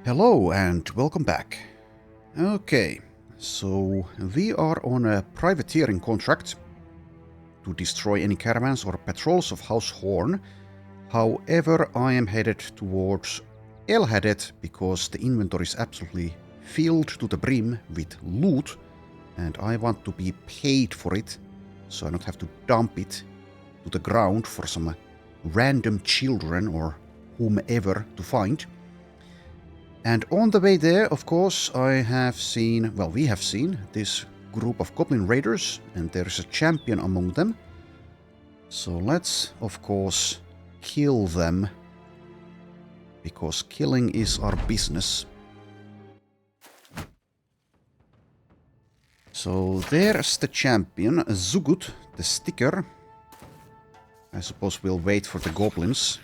Hello and welcome back. Okay, so we are on a privateering contract to destroy any caravans or patrols of House Horn. However, I am headed towards Elhadet because the inventory is absolutely filled to the brim with loot and I want to be paid for it so I don't have to dump it to the ground for some random children or whomever to find. And on the way there, of course, we have seen this group of goblin raiders, and there is a champion among them. So let's, of course, kill them, because killing is our business. So there's the champion, Zugut, the sticker. I suppose we'll wait for the goblins.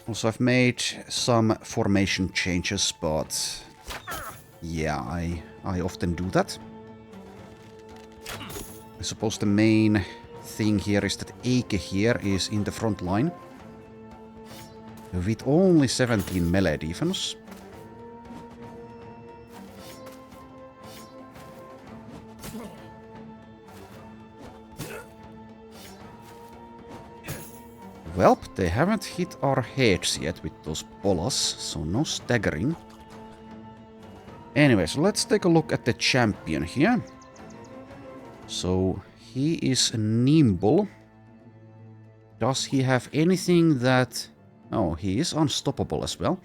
Also, I've made some formation changes, but yeah, I often do that. I suppose the main thing here is that Eike here is in the front line with only 17 melee defense. Well, they haven't hit our heads yet with those bolas, so no staggering. Anyway, so let's take a look at the champion here. So, he is nimble. Does he have anything that... Oh, he is unstoppable as well.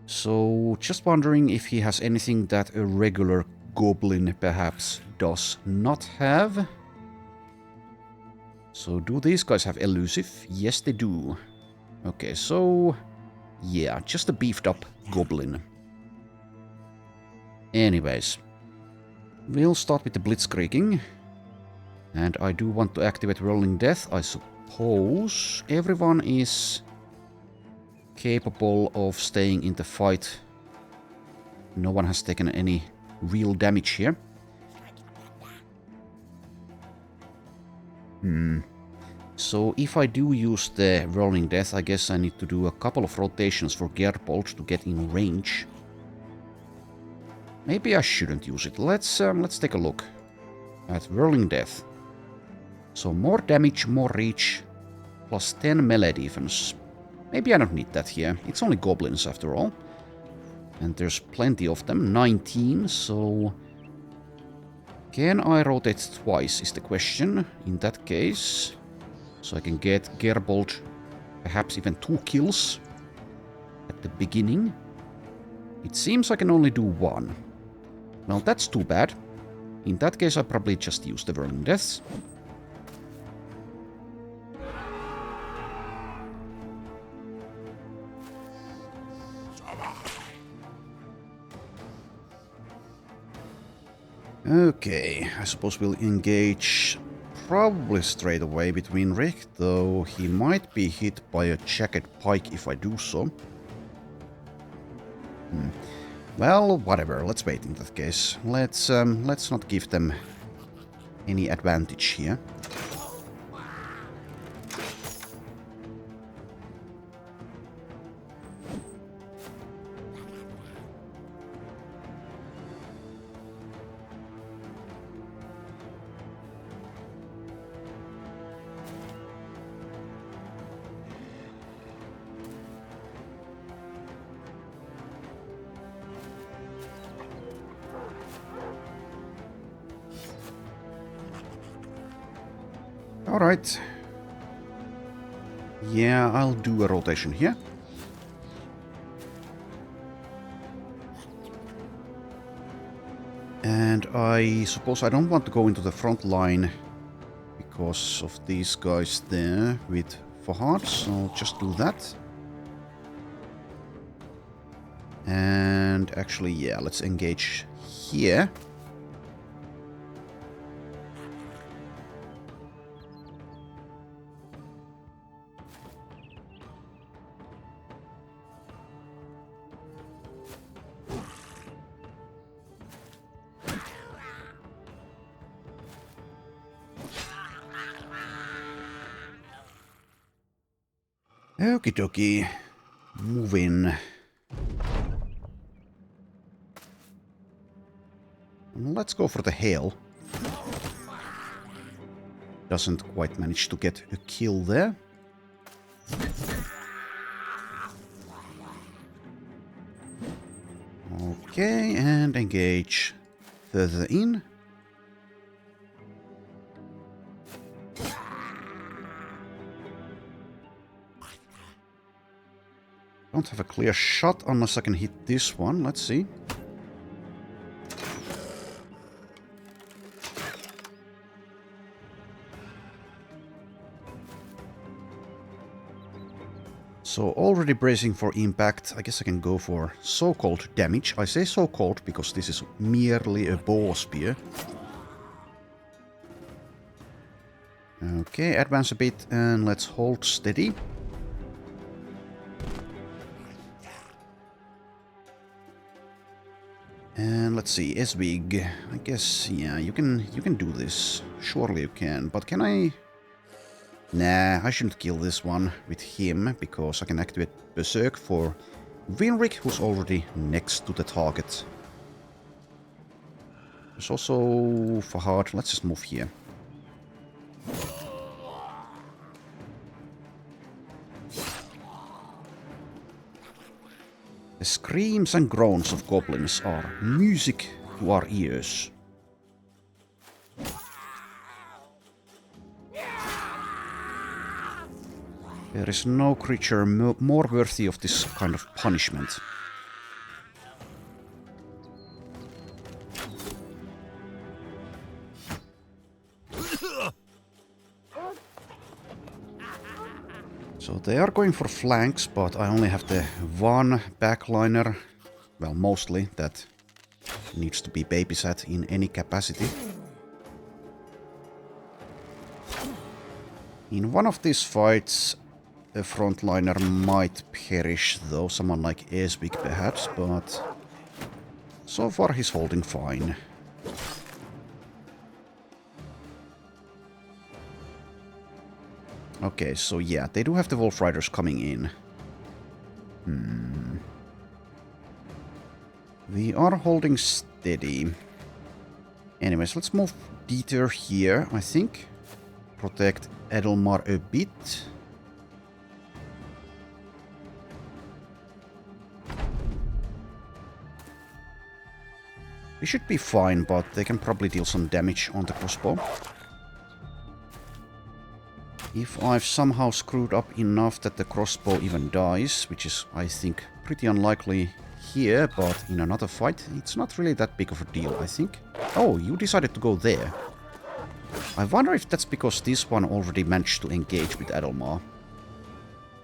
So, just wondering if he has anything that a regular goblin perhaps does not have. So, do these guys have elusive? Yes, they do. Okay, so... yeah, just a beefed up goblin. Anyways. We'll start with the blitzkrieging. And I do want to activate Rolling Death, I suppose. Everyone is capable of staying in the fight. No one has taken any real damage here. So if I do use the Rolling Death, I guess I need to do a couple of rotations for Gerbold to get in range. Maybe I shouldn't use it. Let's take a look at Rolling Death. So more damage, more reach, plus 10 melee defense. Maybe I don't need that here. It's only goblins after all. And there's plenty of them, 19, so... Can I rotate twice is the question, in that case. So I can get Gerbold perhaps even 2 kills at the beginning. It seems I can only do 1. Well, that's too bad. In that case, I probably just use the Whirling Deaths. Okay, I suppose we'll engage probably straight away between Rick, though he might be hit by a jagged pike if I do so. Well, whatever, let's wait in that case. Let's not give them any advantage here. Alright. Yeah, I'll do a rotation here. And I suppose I don't want to go into the front line because of these guys there with Fahad, so I'll just do that. And actually, yeah, let's engage here. Okie dokie. move in. Let's go for the hail. Doesn't quite manage to get a kill there. Okay, and engage further in. Don't have a clear shot unless I can hit this one. Let's see. So already bracing for impact. I guess I can go for so-called damage. I say so-called because this is merely a bow spear. Okay, advance a bit and let's hold steady. And let's see, Esbig. I guess, yeah, you can do this. Surely you can, but can I? Nah, I shouldn't kill this one with him, because I can activate Berserk for Winric, who's already next to the target. There's also Fahad. Let's just move here. The screams and groans of goblins are music to our ears. There is no creature more worthy of this kind of punishment. So they are going for flanks, but I only have the one backliner, well, mostly, that needs to be babysat in any capacity. In one of these fights, a frontliner might perish, though, someone like Esbig perhaps, but so far he's holding fine. Okay, so yeah, they do have the Wolf Riders coming in. We are holding steady. Anyways, let's move Dieter here, I think. Protect Edelmar a bit. We should be fine, but they can probably deal some damage on the crossbow. If I've somehow screwed up enough that the crossbow even dies, which is, I think, pretty unlikely here, but in another fight, it's not really that big of a deal, I think. Oh, you decided to go there. I wonder if that's because this one already managed to engage with Adelmar.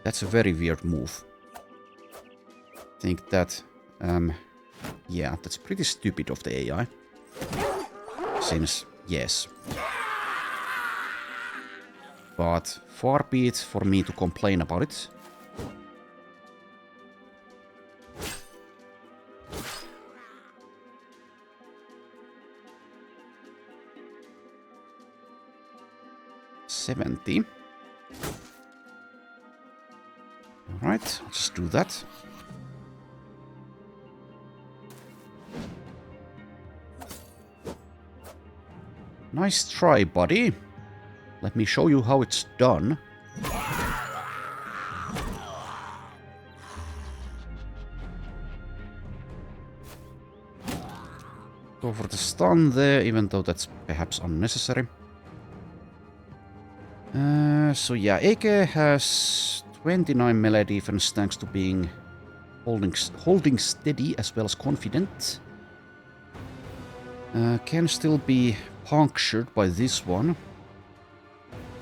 That's a very weird move. I think that, yeah, that's pretty stupid of the AI. Seems, yes. But far be it for me to complain about it. $70. Alright, I'll just do that. Nice try, buddy. Let me show you how it's done. Go for the stun there, even though that's perhaps unnecessary. So yeah, Eke has 29 melee defense thanks to being holding steady as well as confident. Can still be punctured by this one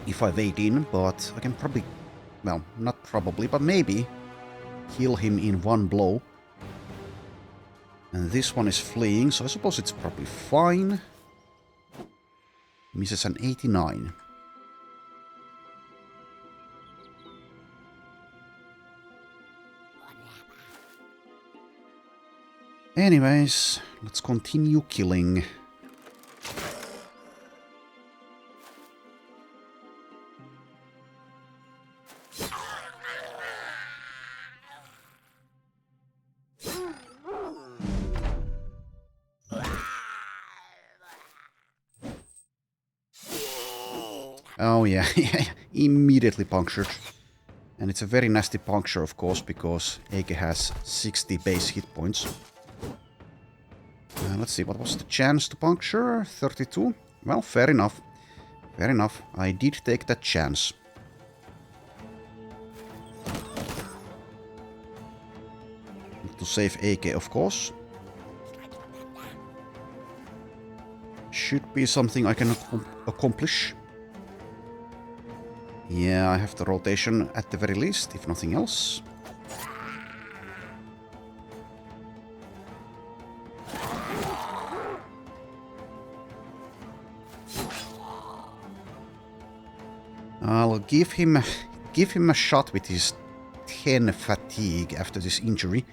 if I wait in, but I can probably, well, not probably, but maybe kill him in one blow. And this one is fleeing, so I suppose it's probably fine. Misses an 89. Anyways, let's continue killing. Oh yeah, immediately punctured. And it's a very nasty puncture, of course, because AK has 60 base hit points. Let's see, what was the chance to puncture? 32? Well, fair enough. Fair enough. I did take that chance. To save AK, of course. Should be something I can accomplish. Yeah, I have the rotation at the very least, if nothing else. I'll give him a shot with his 10 fatigue after this injury.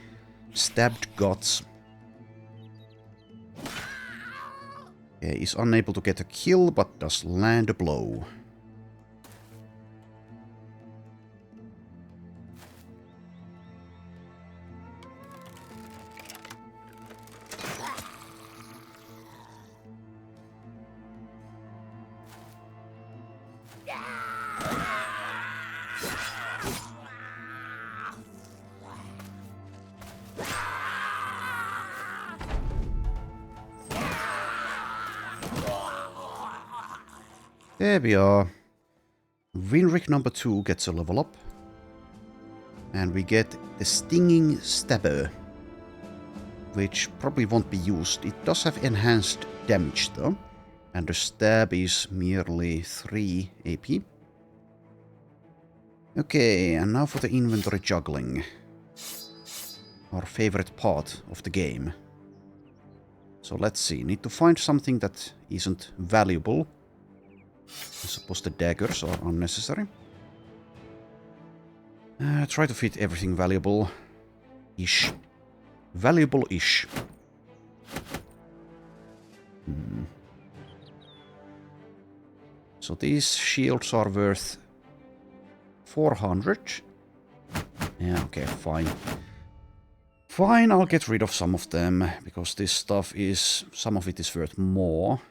Stabbed guts. Okay, he's unable to get a kill, but does land a blow. There we are. Winrick number 2 gets a level up. And we get the Stinging Stabber, which probably won't be used. It does have enhanced damage though. And the stab is merely 3 AP. Okay, and now for the inventory juggling. Our favorite part of the game. So let's see. Need to find something that isn't valuable. I suppose the daggers are unnecessary. Try to fit everything valuable-ish. Valuable-ish. So these shields are worth 400. Yeah, okay, fine. Fine, I'll get rid of some of them, because this stuff is... some of it is worth more.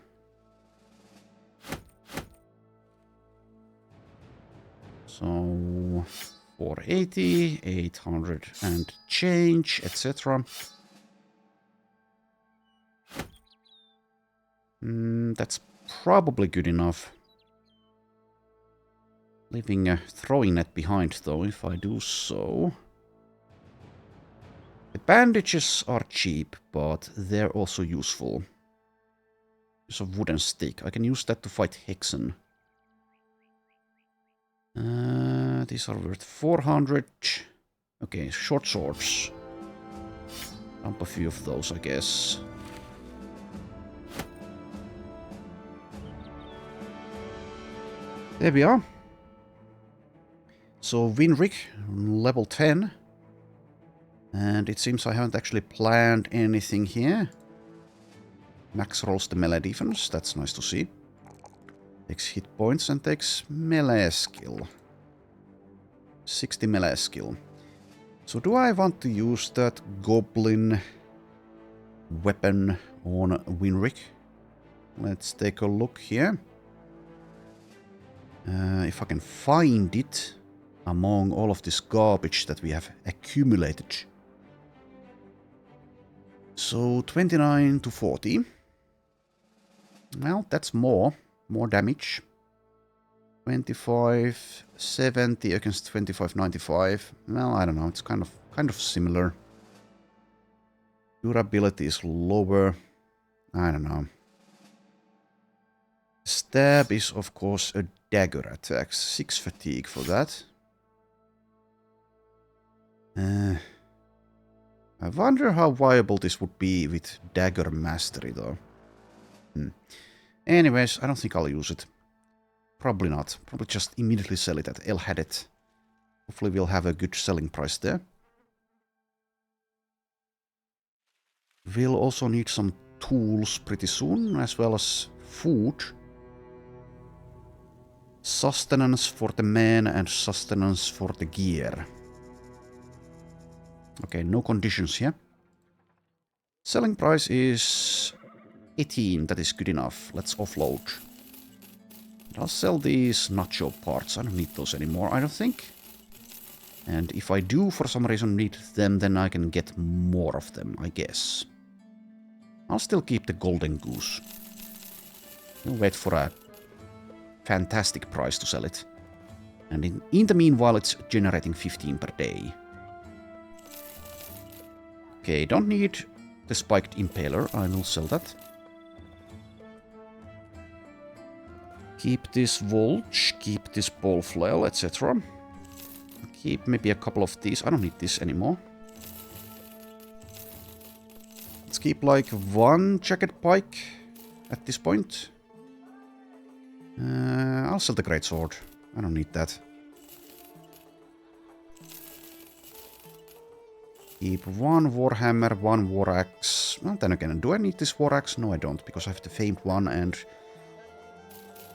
So 480, 800 and change, etc. That's probably good enough. Leaving a throwing net behind though, if I do so. The bandages are cheap, but they're also useful. There's a wooden stick. I can use that to fight Hexen. These are worth 400. Okay, short swords. Dump a few of those, I guess. There we are. So, Winrick, level 10. And it seems I haven't actually planned anything here. Max rolls the melee defense, that's nice to see. Takes hit points and takes melee skill. 60 melee skill. So do I want to use that goblin weapon on Winrick? Let's take a look here. If I can find it among all of this garbage that we have accumulated. So 29 to 40. Well, that's more damage. 25, 70 against 25, 95. Well, I don't know. It's kind of similar. Durability is lower. I don't know. Stab is, of course, a dagger attack. 6 fatigue for that. I wonder how viable this would be with dagger mastery, though. Anyways, I don't think I'll use it. Probably not. Probably just immediately sell it at Hardened. Hopefully we'll have a good selling price there. We'll also need some tools pretty soon, as well as food. Sustenance for the men and sustenance for the gear. Okay, no conditions here. Selling price is 18, that is good enough. Let's offload. I'll sell these nacho parts. I don't need those anymore, I don't think. And if I do for some reason need them, then I can get more of them, I guess. I'll still keep the golden goose. We'll wait for a fantastic price to sell it. And in the meanwhile, it's generating 15 per day. Okay, don't need the spiked impaler. I will sell that. Keep this Vulge, keep this ball flail, etc. Keep maybe a couple of these. I don't need this anymore. Let's keep like one jagged pike at this point. I'll sell the greatsword. I don't need that. Keep one warhammer, one war axe. Well, then again, do I need this war axe? No, I don't, because I have the famed one, and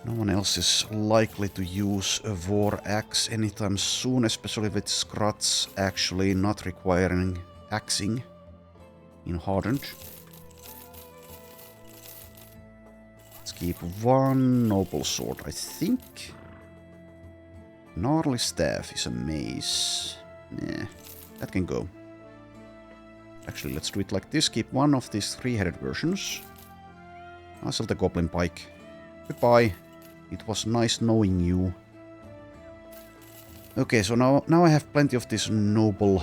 no one else is likely to use a war axe anytime soon, especially with Scrats actually not requiring axing in Hardened. Let's keep one noble sword, I think. Gnarly staff is a mace. Nah, that can go. Actually, let's do it like this. Keep one of these three-headed versions. I'll sell the goblin pike. Goodbye. It was nice knowing you. Okay, so now I have plenty of these noble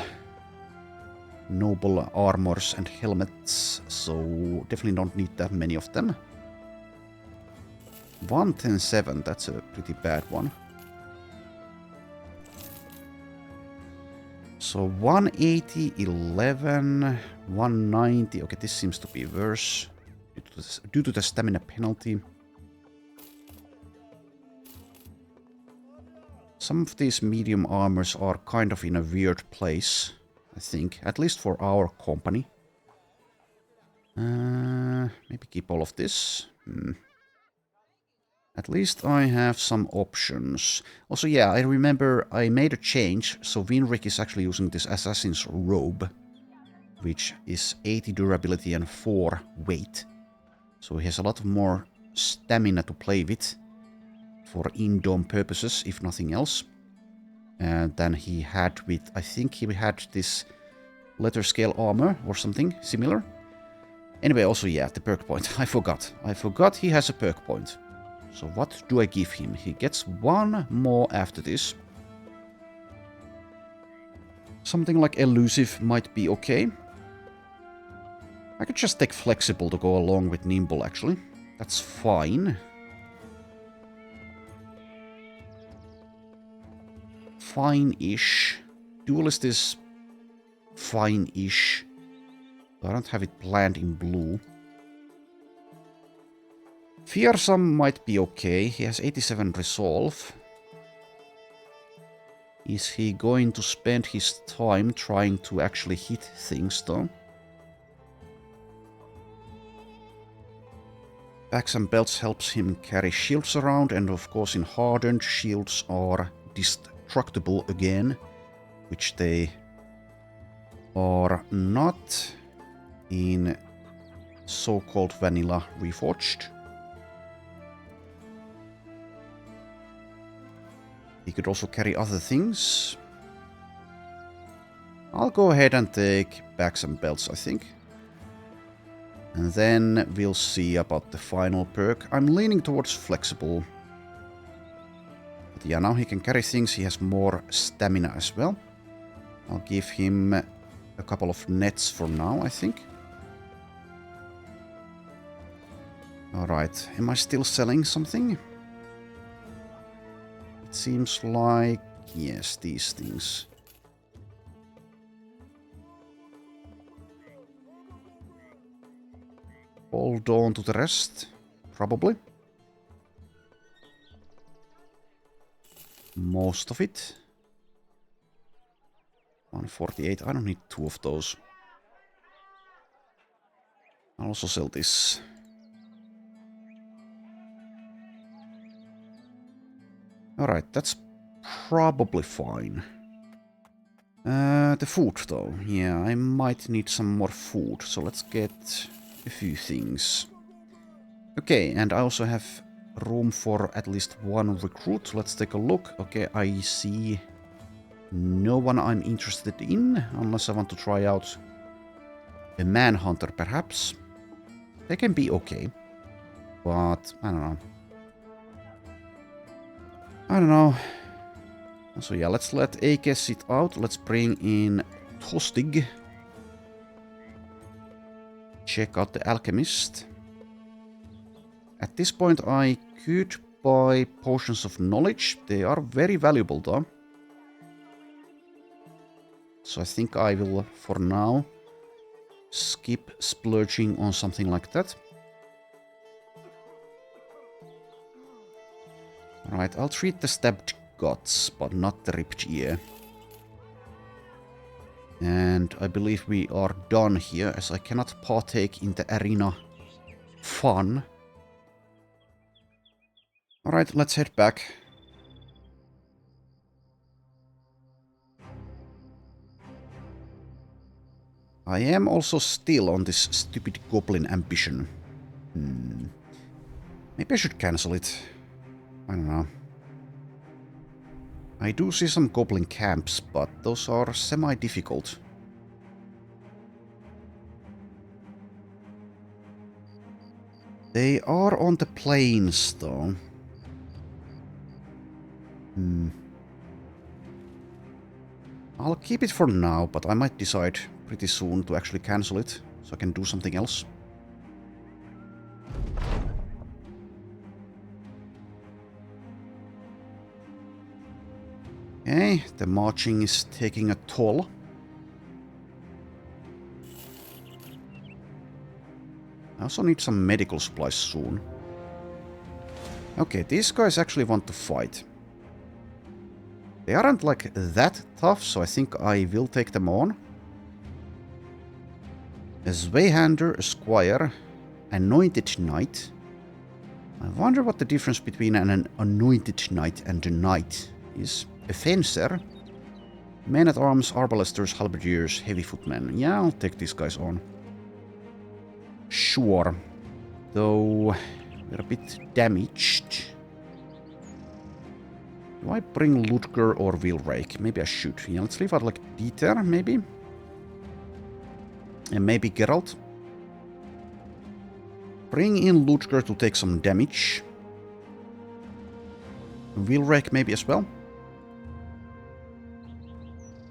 armors and helmets, so definitely don't need that many of them. 110.7, that's a pretty bad one. So 180, 11, 190. Okay, this seems to be worse due to the stamina penalty. Some of these medium armors are kind of in a weird place, I think, at least for our company. Maybe keep all of this. At least I have some options. Also, yeah, I remember I made a change, so Winrick is actually using this Assassin's Robe, which is 80 durability and 4 weight. So he has a lot more stamina to play with for in-dome purposes, if nothing else, than he had with, I think he had this letter scale armor or something similar. Anyway, also, yeah, the perk point. I forgot he has a perk point. So what do I give him? He gets one more after this. Something like elusive might be okay. I could just take flexible to go along with nimble, actually. That's fine. Fine-ish. Duelist is fine-ish. I don't have it planned in blue. Fearsome might be okay. He has 87 resolve. Is he going to spend his time trying to actually hit things, though? Bags and belts helps him carry shields around, and of course in Hardened, shields are destructible again, which they are not in so-called vanilla Reforged. He could also carry other things. I'll go ahead and take bags and belts, I think. And then we'll see about the final perk. I'm leaning towards flexible. But yeah, now he can carry things. He has more stamina as well. I'll give him a couple of nets for now, I think. Alright, am I still selling something? Seems like, yes, these things. Hold on to the rest, probably. Most of it. 148, I don't need 2 of those. I'll also sell this. Alright, that's probably fine. The food, though. Yeah, I might need some more food, so let's get a few things. Okay, and I also have room for at least one recruit. Let's take a look. Okay, I see no one I'm interested in, unless I want to try out a manhunter, perhaps. They can be okay, but I don't know. I don't know. So yeah, let's let AK sit out. Let's bring in Tostig. Check out the Alchemist. At this point, I could buy Potions of Knowledge. They are very valuable, though. So I think I will, for now, skip splurging on something like that. Alright, I'll treat the stabbed guts, but not the ripped ear. And I believe we are done here, as I cannot partake in the arena fun. Alright, let's head back. I am also still on this stupid goblin ambition. Maybe I should cancel it. I don't know. I do see some goblin camps, but those are semi-difficult. They are on the plains, though. I'll keep it for now, but I might decide pretty soon to actually cancel it, so I can do something else. Okay, the marching is taking a toll. I also need some medical supplies soon. Okay, these guys actually want to fight. They aren't like that tough, so I think I will take them on. A Zweihander, a Squire, Anointed Knight. I wonder what the difference between an Anointed Knight and a Knight is. A Fencer, Men-at-Arms, Arbalesters, Halberdiers, Heavy Footmen. Yeah, I'll take these guys on. Sure. Though we're a bit damaged. Do I bring Ludger or Wheelrake? Maybe I should. Yeah, let's leave out like Dieter, maybe. And maybe Geralt. Bring in Ludger to take some damage. Wheelrake maybe as well.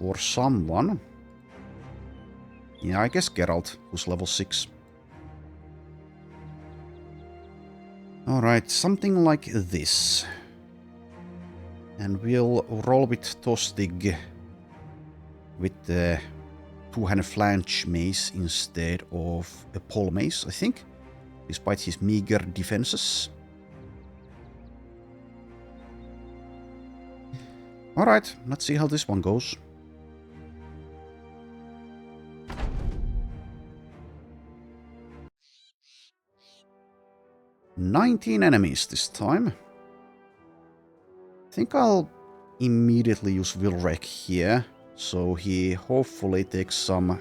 Or someone. Yeah, I guess Geralt, who's level 6. Alright, something like this. And we'll roll with Tostig with the two-handed flange mace instead of a pole mace, I think. Despite his meager defenses. Alright, let's see how this one goes. "19 enemies this time. I think I'll immediately use Wheelwreck here, so he hopefully takes some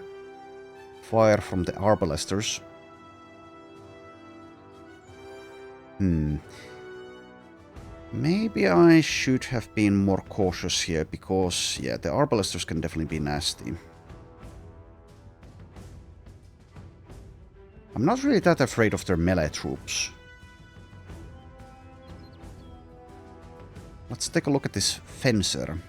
fire from the Arbalesters. Maybe I should have been more cautious here, because, yeah, the Arbalesters can definitely be nasty. I'm not really that afraid of their melee troops. Let's take a look at this Fencer.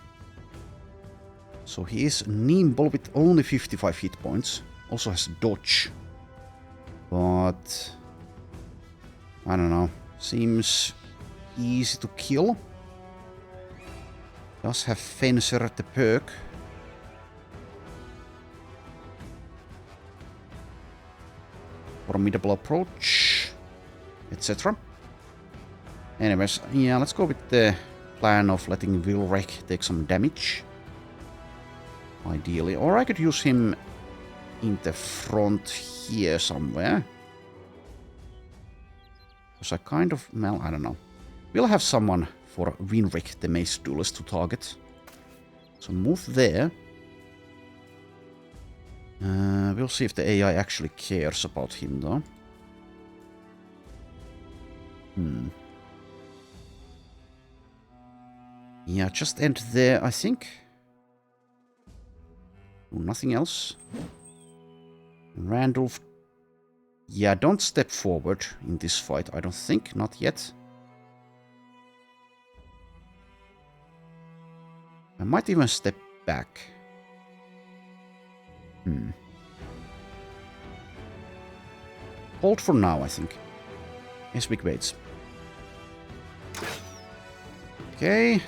So he is nimble with only 55 hit points. Also has dodge. But I don't know. Seems easy to kill. Does have Fencer at the perk. Formidable approach, etc. Anyways, yeah, let's go with the plan of letting Wheelwreck take some damage. Ideally. Or I could use him in the front here somewhere. Because I kind of... well, I don't know. We'll have someone for Wheelwreck, the mace duelist, to target. So move there. We'll see if the AI actually cares about him, though. Yeah, just end there, I think. Nothing else. Randolph. Yeah, don't step forward in this fight, I don't think. Not yet. I might even step back. Hold for now, I think. Yes, big waits. Okay.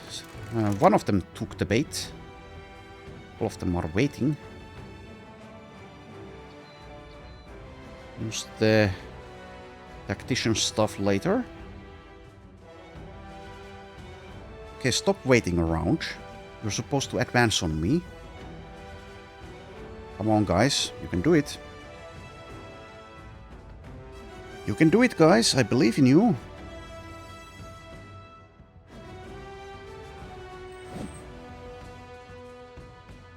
One of them took the bait. All of them are waiting. Use the tactician stuff later. Okay, stop waiting around. You're supposed to advance on me. Come on, guys. You can do it. You can do it, guys. I believe in you.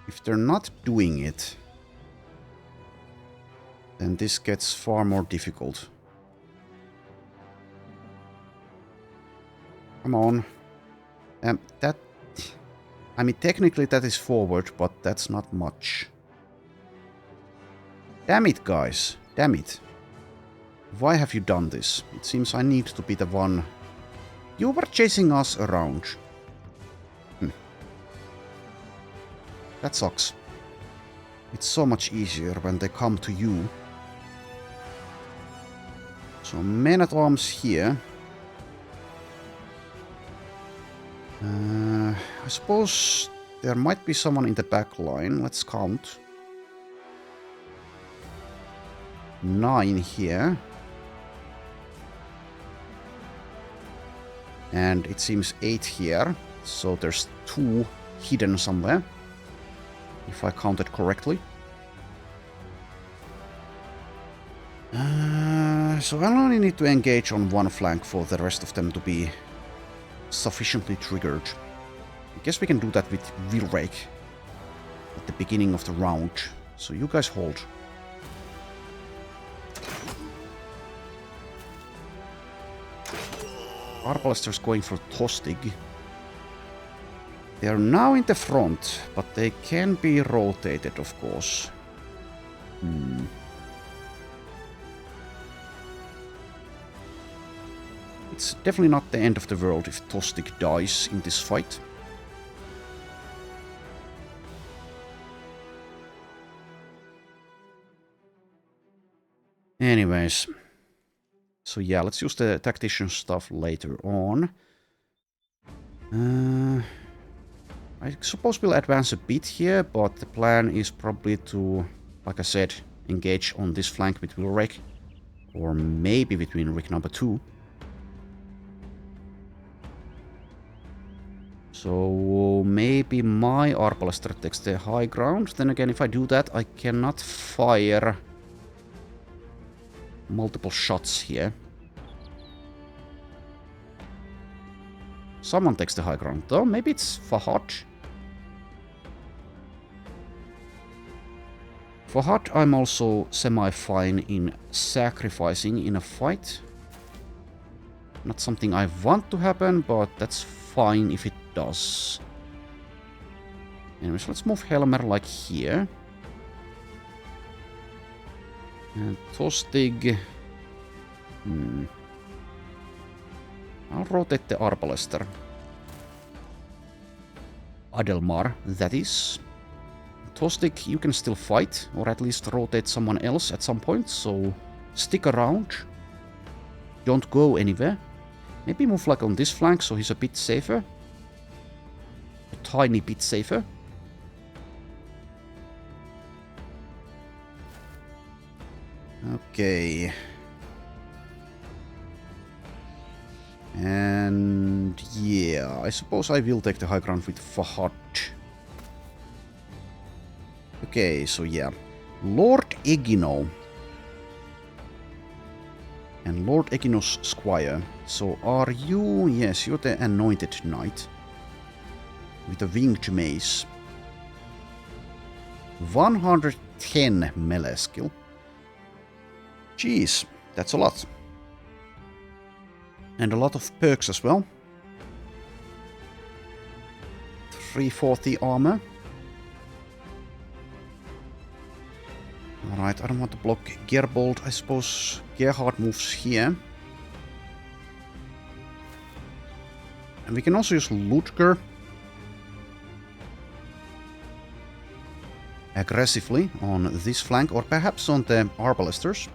If they're not doing it, then this gets far more difficult. Come on. I mean, technically that is forward, but that's not much. Damn it, guys. Damn it. Why have you done this? It seems I need to be the one. You were chasing us around. That sucks. It's so much easier when they come to you. So, men-at-arms here. I suppose there might be someone in the back line. Let's count. 9 here. And it seems 8 here. So there's 2 hidden somewhere. If I counted correctly. So I only need to engage on one flank for the rest of them to be sufficiently triggered. I guess we can do that with Wheelrake at the beginning of the round. So you guys hold. Arbalester's going for Tostig. They are now in the front, but they can be rotated, of course. It's definitely not the end of the world if Tostig dies in this fight. Anyways. So yeah, let's use the tactician stuff later on. I suppose we'll advance a bit here, but the plan is probably to, like I said, engage on this flank with Wheelrake. Or maybe between Rick number 2. So maybe my Arbalester takes the high ground. Then again, if I do that, I cannot fire multiple shots here. Someone takes the high ground though. Maybe it's Fahad. Fahad I'm also semi-fine in sacrificing in a fight. Not something I want to happen, but that's fine if it does. Anyways, let's move Helmer like here. And Tostig. I'll rotate the Arbalester. Adelmar, that is. Tostig, you can still fight, or at least rotate someone else at some point, so stick around. Don't go anywhere. Maybe move like on this flank so he's a bit safer. A tiny bit safer. Okay. And yeah, I suppose I will take the high ground with Fahad. Okay, so yeah. Lord Egino. And Lord Egino's squire. So are you... Yes, you're the anointed knight. With a winged mace. 110 melee skill. Jeez, that's a lot. And a lot of perks as well. 340 armor. Alright, I don't want to block Gearbolt. I suppose Gerhard moves here. And we can also use Ludger aggressively on this flank, or perhaps on the Arbalesters.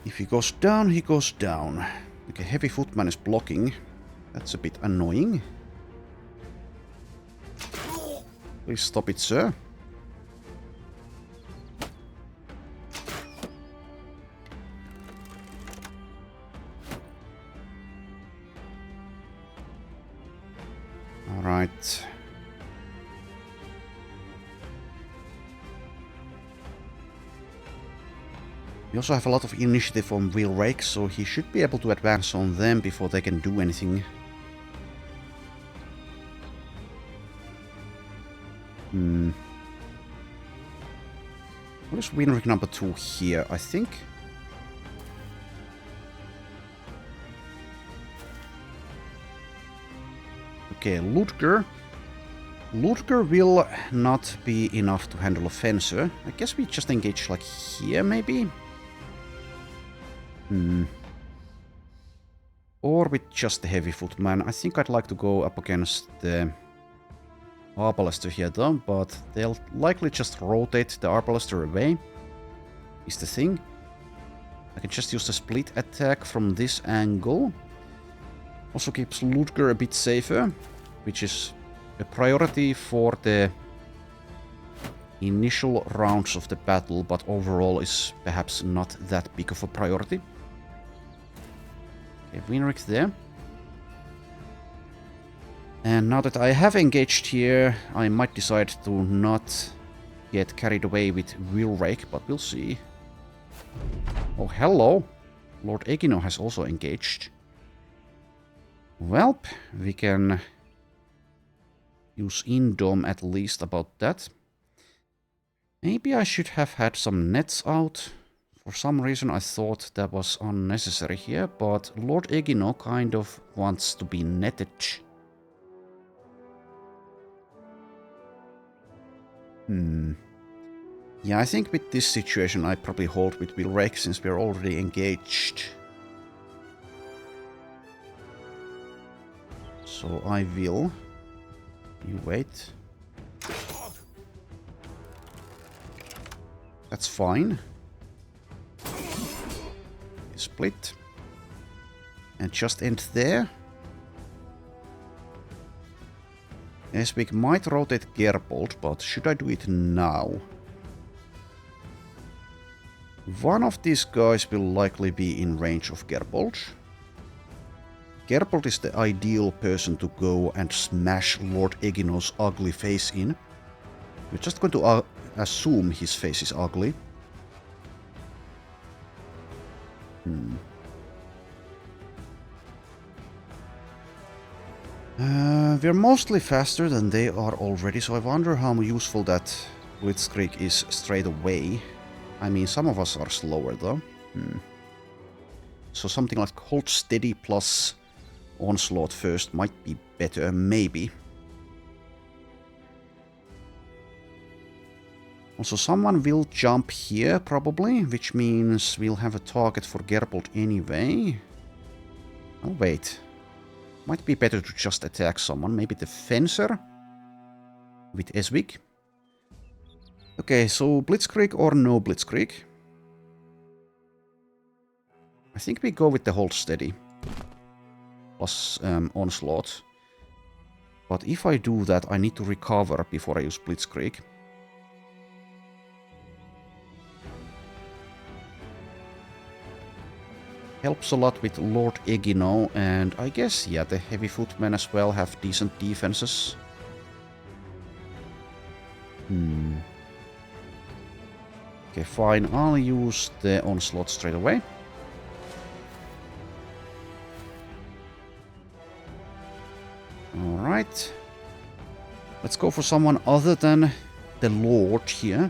If he goes down, he goes down. Okay, Heavy Footman is blocking. That's a bit annoying. Please stop it, sir. Alright. We also have a lot of initiative on Wheel Rake, so he should be able to advance on them before they can do anything. What is Winrick number 2 here, I think? Okay, Ludger. Ludger will not be enough to handle a fencer. I guess we just engage like here, maybe? Or with just the Heavy Footman. I think I'd like to go up against the Arbalester here though, but they'll likely just rotate the Arbalester away, is the thing. I can just use the split attack from this angle. Also keeps Ludger a bit safer, which is a priority for the initial rounds of the battle, but overall is perhaps not that big of a priority. Okay, Winrick there. And now that I have engaged here, I might decide to not get carried away with Wheel Rake, but we'll see. Oh, hello! Lord Egino has also engaged. Well, we can use Indom at least about that. Maybe I should have had some nets out. For some reason I thought that was unnecessary here, but Lord Egino kind of wants to be netted. Yeah, I think with this situation I probably hold with Wheel Rake since we're already engaged. So I will. You wait. That's fine. Split. And just end there. Esvik might rotate Gerbold, but should I do it now? One of these guys will likely be in range of Gerbold. Gerbold is the ideal person to go and smash Lord Egino's ugly face in. We're just going to assume his face is ugly. We're mostly faster than they are already, so I wonder how useful that Blitzkrieg is straight away. I mean, some of us are slower though. So something like Hold Steady plus Onslaught first might be better, maybe. Also, someone will jump here, probably, which means we'll have a target for Gerbold anyway. Oh, wait. Might be better to just attack someone, maybe the Fencer with Esvik. Okay, so Blitzkrieg or no Blitzkrieg? I think we go with the Hold Steady plus Onslaught. But if I do that, I need to recover before I use Blitzkrieg. Helps a lot with Lord Egino, and I guess, yeah, the Heavy Footmen as well have decent defenses. Okay, fine, I'll use the Onslaught straight away. Alright. Let's go for someone other than the Lord here.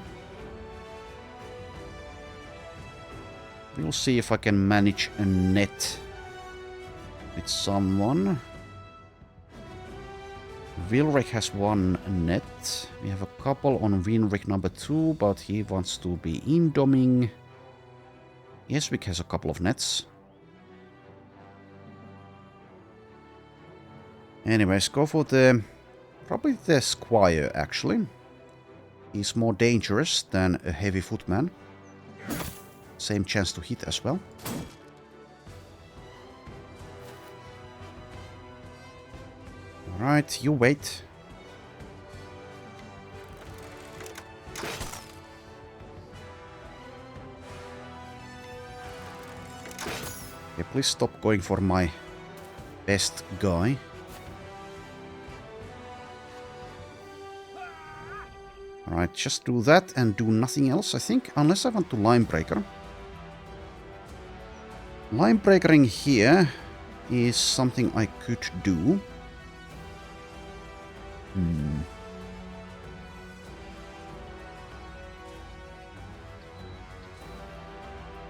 We'll see if I can manage a net with someone. Wilrik has one net. We have a couple on Winrik number 2, but he wants to be indoming. Esvik has a couple of nets. Anyways, go for probably the Squire, actually. He's more dangerous than a heavy footman. Same chance to hit as well. Alright, you wait. Okay, please stop going for my best guy. Alright, just do that and do nothing else, I think, unless I want to line breaker. Line breakering here is something I could do.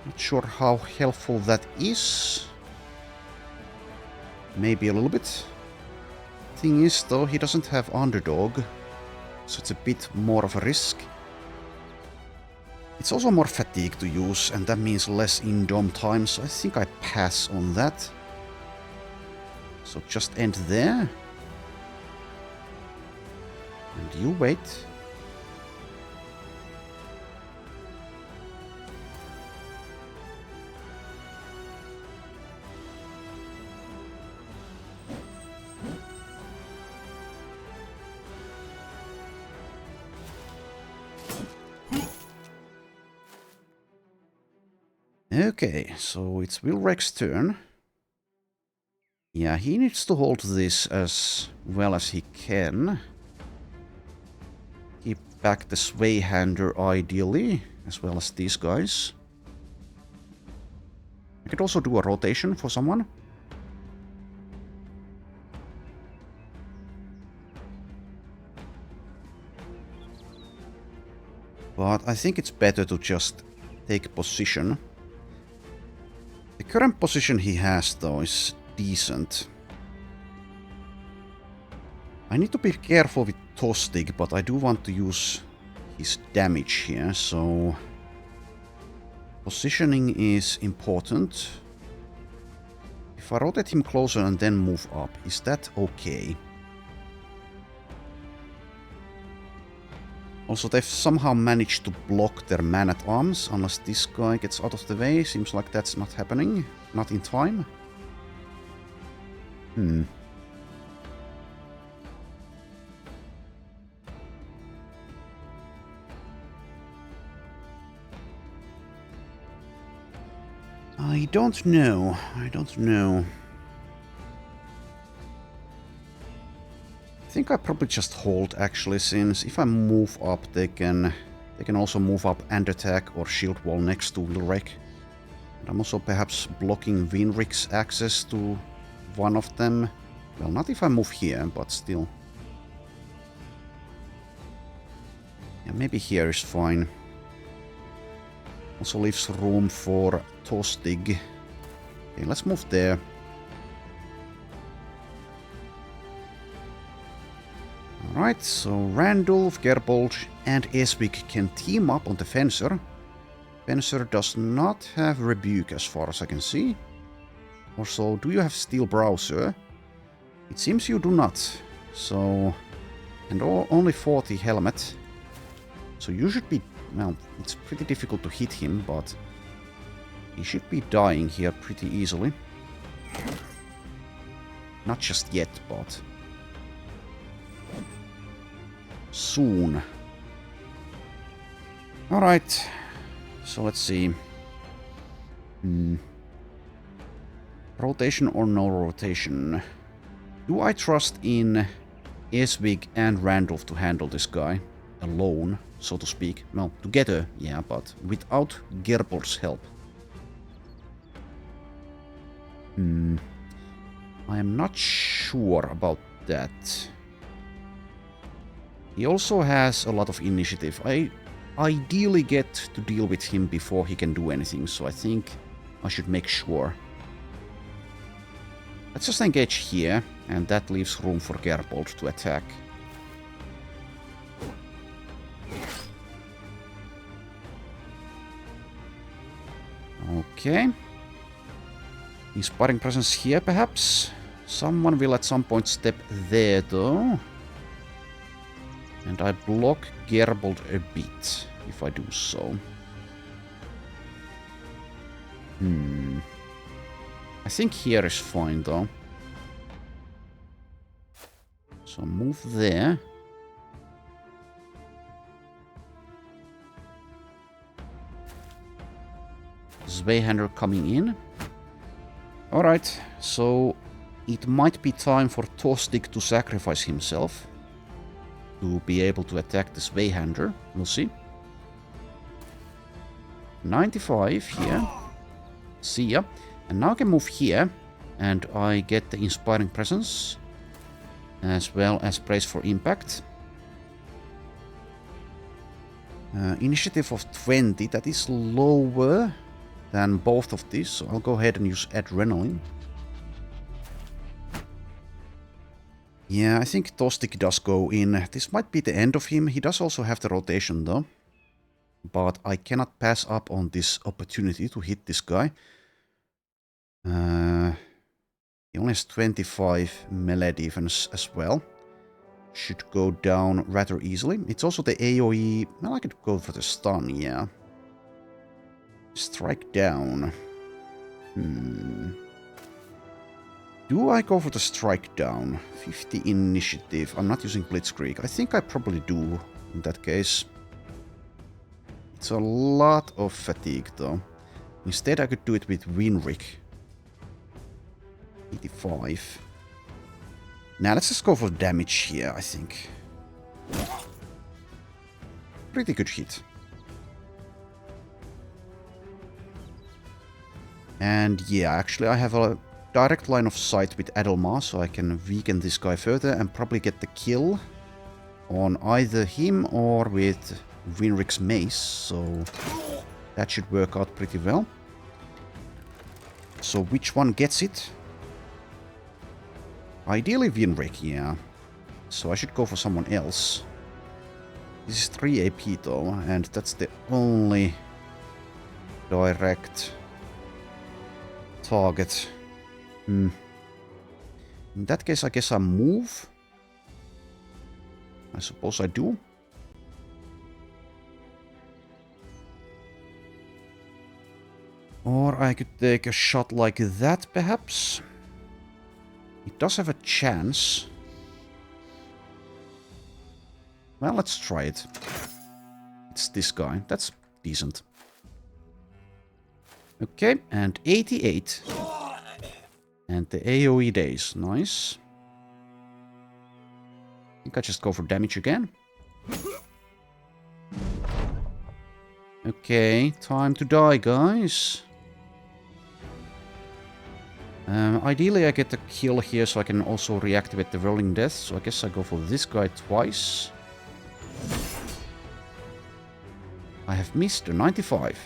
Not sure how helpful that is. Maybe a little bit. Thing is, though, he doesn't have underdog, so it's a bit more of a risk. It's also more fatigue to use, and that means less indom time, so I think I pass on that. So just end there. And you wait. Okay, so it's Wilrek's turn. Yeah, he needs to hold this as well as he can. Keep back the Swayhander ideally, as well as these guys. I could also do a rotation for someone. But I think it's better to just take position. The current position he has, though, is decent. I need to be careful with Tostig, but I do want to use his damage here, so positioning is important. If I rotate him closer and then move up, is that okay? Also, they've somehow managed to block their man-at-arms, unless this guy gets out of the way. Seems like that's not happening. Not in time. I don't know. I think I probably just hold, actually, since if I move up, they can also move up and attack or shield wall next to Wilrik. And I'm also perhaps blocking Winrik's access to one of them. Well, not if I move here, but still. Yeah, maybe here is fine. Also leaves room for Tostig. Okay, let's move there. Alright, so Randulf, Gerbold, and Esvik can team up on the Fencer. Fencer does not have Rebuke as far as I can see. Also, do you have Steel Browser? It seems you do not. So, and only 40 helmet. So you should be, well, it's pretty difficult to hit him, but he should be dying here pretty easily. Not just yet, but soon. Alright, so let's see. Rotation or no rotation? Do I trust in Esvik and Randolph to handle this guy alone, so to speak? Well, together, yeah, but without Gerbold's help. I am not sure about that. He also has a lot of initiative. I ideally get to deal with him before he can do anything, so I think I should make sure. Let's just engage here, and that leaves room for Gerbold to attack. Okay. Inspiring presence here, perhaps? Someone will at some point step there, though. And I block Gerbold a bit, if I do so. I think here is fine, though. So move there. Zweihander coming in. Alright, so it might be time for Tostig to sacrifice himself to be able to attack the Zweihander. We'll see. 95 here. See ya. And now I can move here, and I get the Inspiring Presence, as well as Brace for Impact. Initiative of 20, that is lower than both of these, so I'll go ahead and use Adrenaline. Yeah, I think Tostig does go in. This might be the end of him. He does also have the rotation, though. But I cannot pass up on this opportunity to hit this guy. He only has 25 melee defense as well. Should go down rather easily. It's also the AoE. Well, I could go for the stun, yeah. Strike down. Do I go for the strike down? 50 initiative. I'm not using Blitzkrieg. I think I probably do in that case. It's a lot of fatigue, though. Instead, I could do it with Winrick. 85. Now, let's just go for damage here, I think. Pretty good hit. And yeah, actually I have a direct line of sight with Adelma, so I can weaken this guy further and probably get the kill on either him or with Winrick's mace, so that should work out pretty well. So which one gets it? Ideally Winrick, yeah. So I should go for someone else. This is 3 AP though, and that's the only direct target. In that case, I guess I move. I suppose I do. Or I could take a shot like that, perhaps. It does have a chance. Well, let's try it. It's this guy. That's decent. Okay, and 88. And the AoE days. Nice. I think I just go for damage again. Okay, time to die, guys. Ideally, I get the kill here so I can also reactivate the Rolling Death. So I guess I go for this guy twice. I have missed a 95.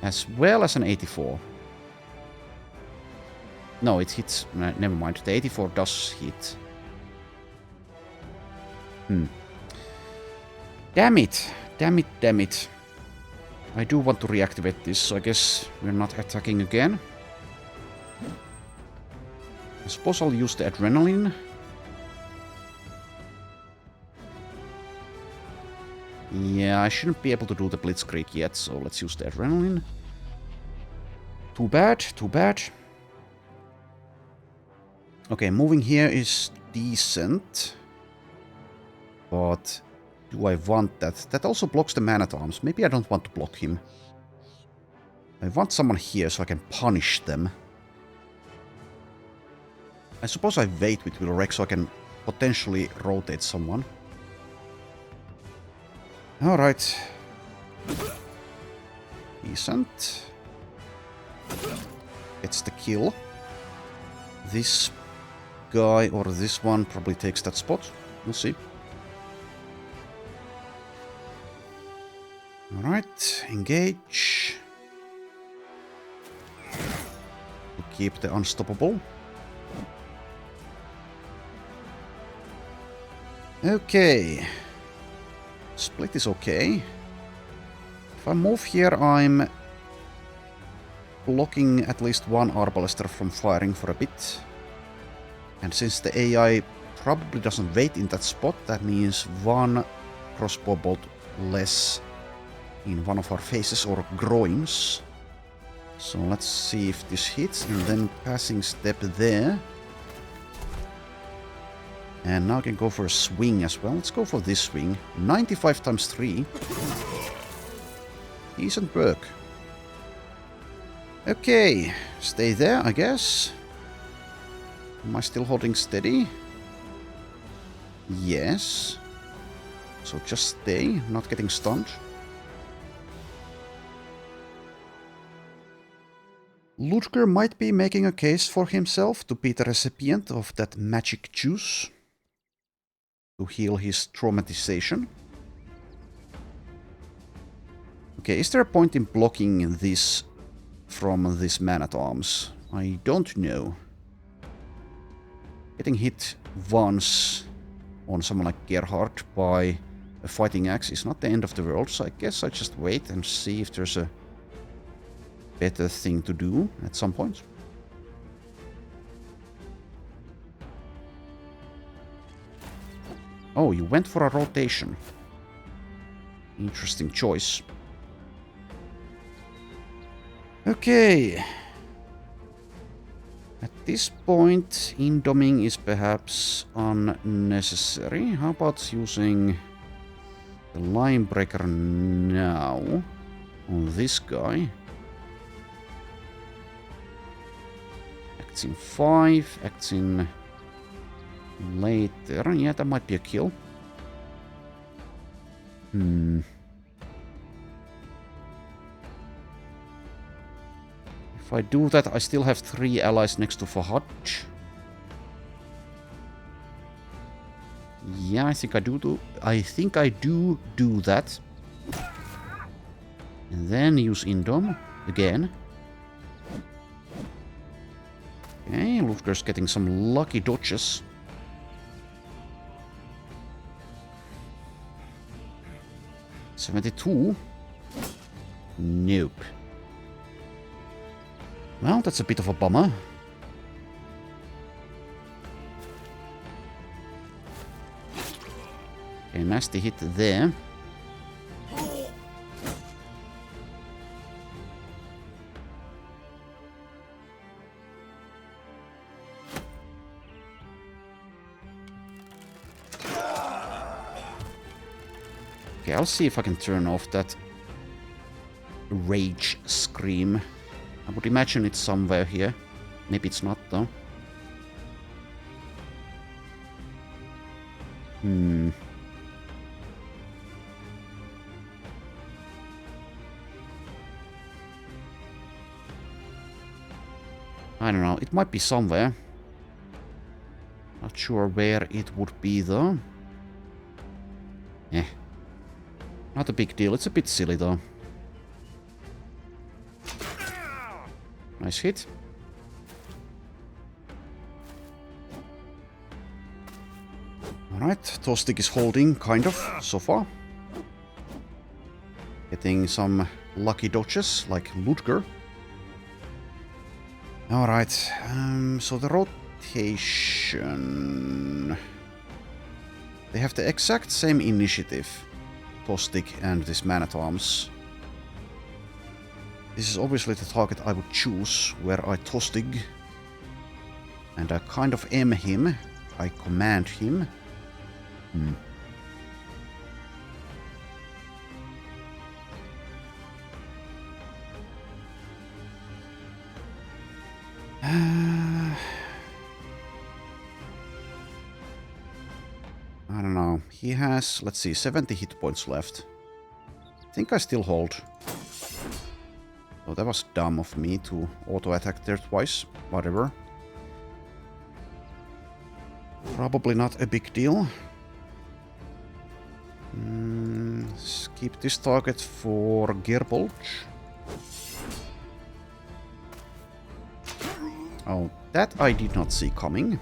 As well as an 84. No, it hits. Never mind. The 84 does hit. Damn it. Damn it, damn it. I do want to reactivate this, so I guess we're not attacking again. I suppose I'll use the Adrenaline. Yeah, I shouldn't be able to do the Blitzkrieg yet, so let's use the Adrenaline. Too bad, too bad. Okay, moving here is decent. But do I want that? That also blocks the Man-at-Arms. Maybe I don't want to block him. I want someone here so I can punish them. I suppose I wait with Wilrek so I can potentially rotate someone. Alright. Decent. Gets the kill. This guy or this one probably takes that spot. We'll see. Alright, engage. To keep the unstoppable. Okay. Split is okay. If I move here, I'm blocking at least one Arbalister from firing for a bit. And since the AI probably doesn't wait in that spot, that means one crossbow bolt less in one of our faces or groins. So let's see if this hits, and then passing step there. And now I can go for a swing as well. Let's go for this swing. 95 times 3. Decent work. Okay, stay there, I guess. Am I still holding steady? Yes. So just stay, not getting stunned. Ludger might be making a case for himself to be the recipient of that magic juice to heal his traumatization. Okay, is there a point in blocking this from this man-at-arms? I don't know. Getting hit once on someone like Gerhard by a fighting axe is not the end of the world, so I guess I just wait and see if there's a better thing to do at some point. Oh, you went for a rotation. Interesting choice. Okay. At this point, indoming is perhaps unnecessary. How about using the line breaker now on this guy? Acts in 5, acts in later. Yeah, that might be a kill. If I do that, I still have 3 allies next to Fahad. Yeah, I think I do that. And then use Indom again. Okay, Ludger's getting some lucky dodges. $72? Nope. Well, that's a bit of a bummer. Okay, nasty hit there. Okay, I'll see if I can turn off that rage scream. I would imagine it's somewhere here. Maybe it's not, though. I don't know. It might be somewhere. Not sure where it would be, though. Eh. Not a big deal. It's a bit silly, though. Nice hit. Alright, Tostig is holding, kind of, so far. Getting some lucky dodges, like Ludger. Alright, so the rotation... They have the exact same initiative, Tostig and this man-at-arms. This is obviously the target I would choose, where I Tostig. And I kind of aim him. I command him. I don't know. He has, let's see, 70 hit points left. I think I still hold. Oh, that was dumb of me to auto-attack there twice. Whatever. Probably not a big deal. Keep this target for Gerbolch. Oh, that I did not see coming.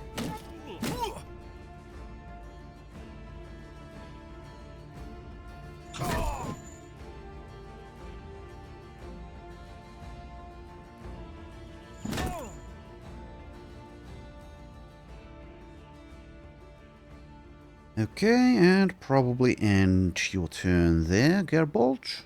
Okay, and probably end your turn there, Gerbold.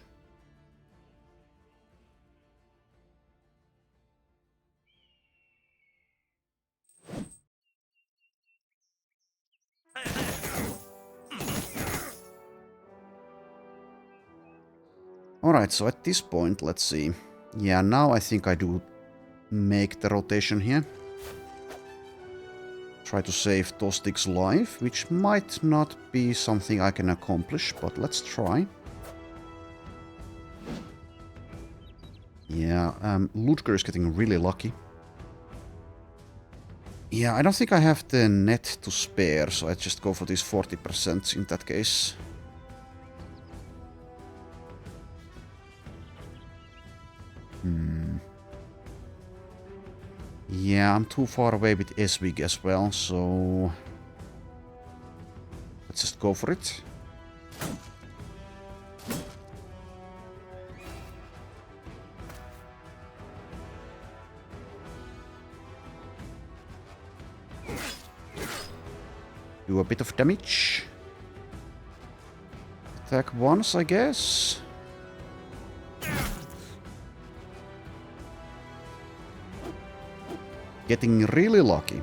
Alright, so at this point, let's see. Yeah, now I think I do make the rotation here. Try to save Tostig's life, which might not be something I can accomplish, but let's try. Yeah, Ludger is getting really lucky. Yeah, I don't think I have the net to spare, so I just go for these 40% in that case. Yeah, I'm too far away with Eswig as well, so let's just go for it. Do a bit of damage. Attack once, I guess. Getting really lucky.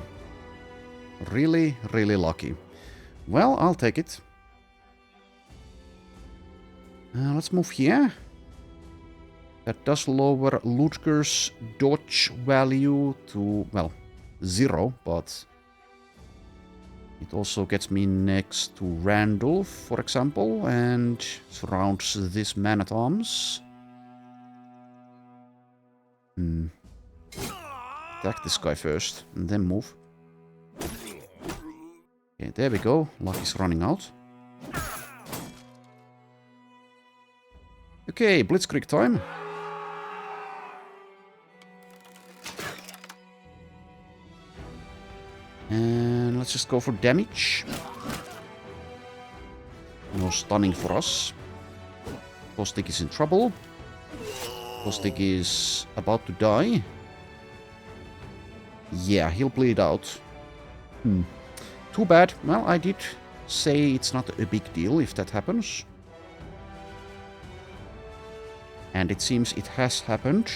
Really, really lucky. Well, I'll take it. Let's move here. That does lower Ludger's dodge value to, well, 0, but it also gets me next to Randolph, for example, and surrounds this man-at-arms. Attack this guy first, and then move. Okay, there we go. Luck is running out. Okay, Blitzkrieg time. And let's just go for damage. No stunning for us. Tostig is in trouble. Tostig is about to die. Yeah, he'll bleed out. Too bad. Well, I did say it's not a big deal if that happens. And it seems it has happened.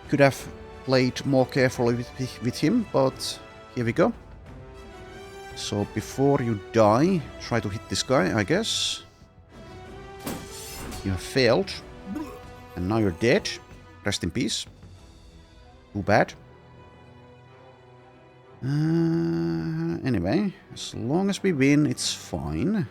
Could have played more carefully with him, but here we go. So before you die, try to hit this guy, I guess. You have failed. And now you're dead. Rest in peace. Too bad. Anyway, as long as we win, it's fine.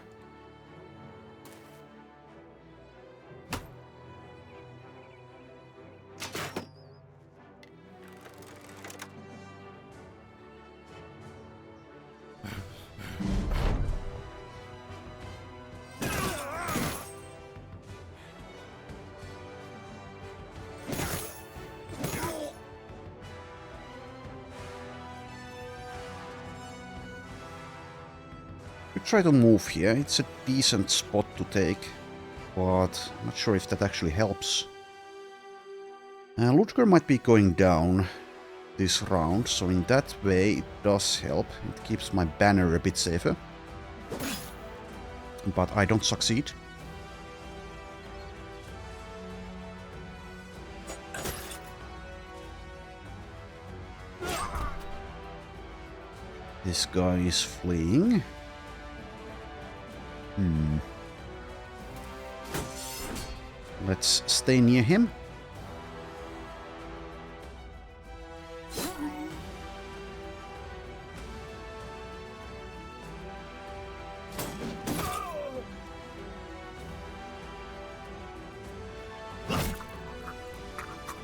Try to move here. It's a decent spot to take, but I'm not sure if that actually helps. Ludger might be going down this round, so in that way it does help. It keeps my banner a bit safer. But I don't succeed. This guy is fleeing. Let's stay near him.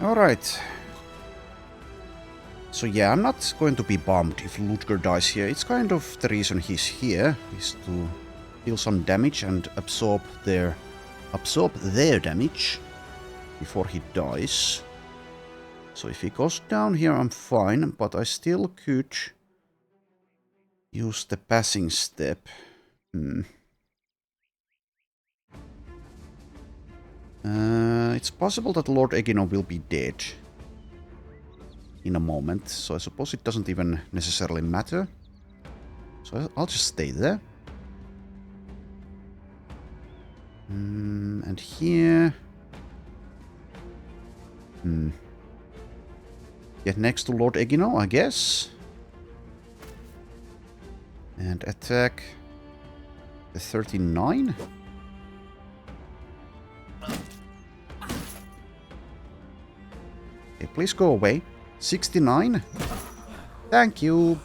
Alright. So yeah, I'm not going to be bummed if Ludger dies here. It's kind of the reason he's here, is to deal some damage and absorb their damage before he dies. So if he goes down here, I'm fine, but I still could use the passing step. It's possible that Lord Egino will be dead in a moment, so I suppose it doesn't even necessarily matter. So I'll just stay there. And here... Get next to Lord Egino, I guess. And attack the 39. Okay, please go away. 69. Thank you.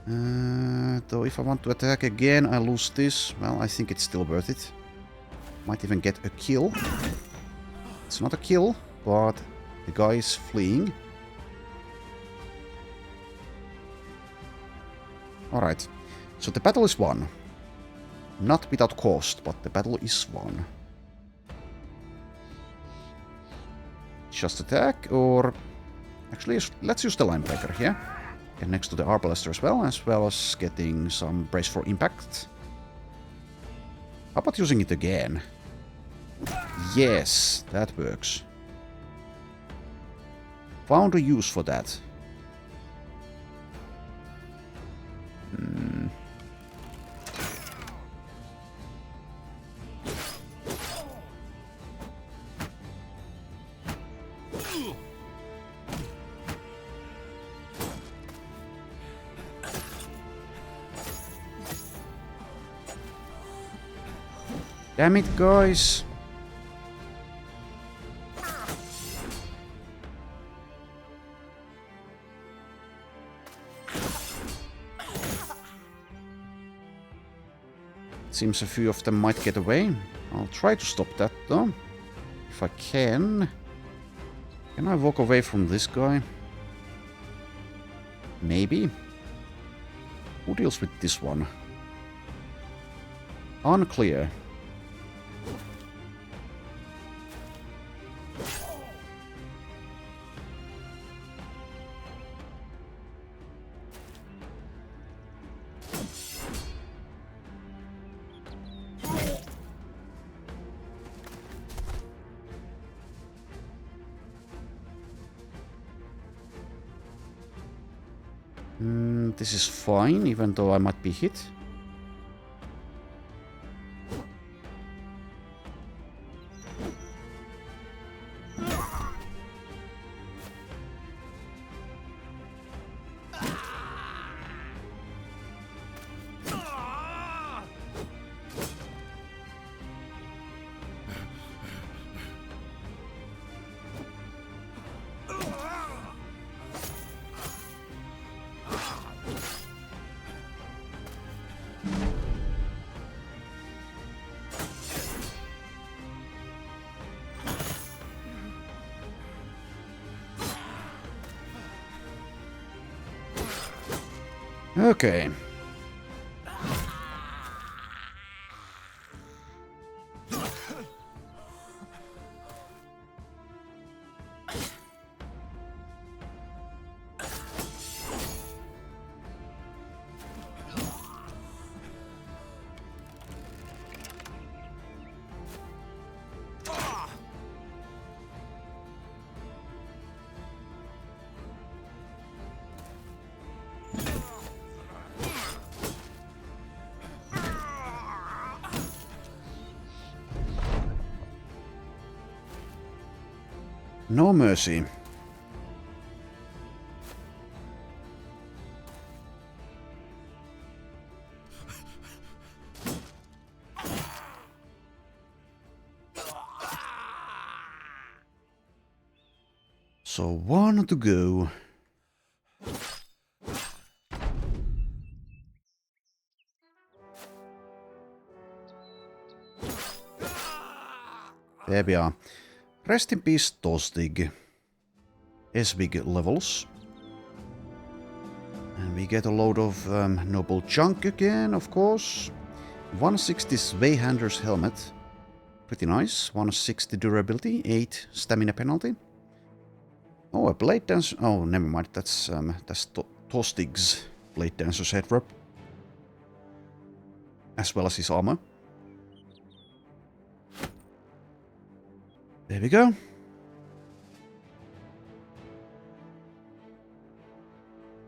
Though if I want to attack again, I lose this. Well, I think it's still worth it. Might even get a kill. It's not a kill, but the guy is fleeing. Alright. So the battle is won. Not without cost, but the battle is won. Just attack, or... Actually, let's use the Linebreaker here. Get next to the Arbalaster as well as getting some Brace for Impact. How about using it again? Yes, that works. Found a use for that. Damn it, guys. Seems a few of them might get away. I'll try to stop that, though. If I can. Can I walk away from this guy? Maybe. Who deals with this one? Unclear. This is fine, even though I might be hit. Okay. No mercy. So one to go. There we are. Rest in peace, Tostig. S-Big levels. And we get a load of noble junk again, of course. 160 Zweihander's helmet. Pretty nice. 160 durability, 8 stamina penalty. Oh, a blade dance. Oh, never mind. That's Tostig's blade dancer's head wrap. As well as his armor. There we go.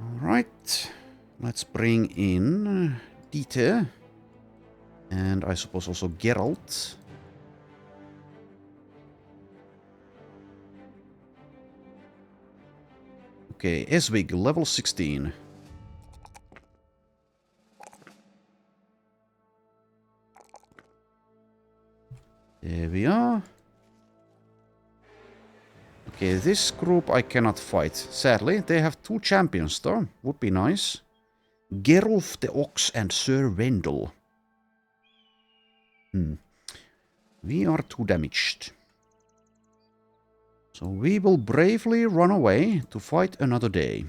Alright. Let's bring in Dieter. And I suppose also Geralt. Okay, Eswig, level 16. There we are. Okay, this group I cannot fight. Sadly, they have 2 champions though. Would be nice. Gerulf the Ox and Sir Wendell. We are too damaged. So we will bravely run away to fight another day.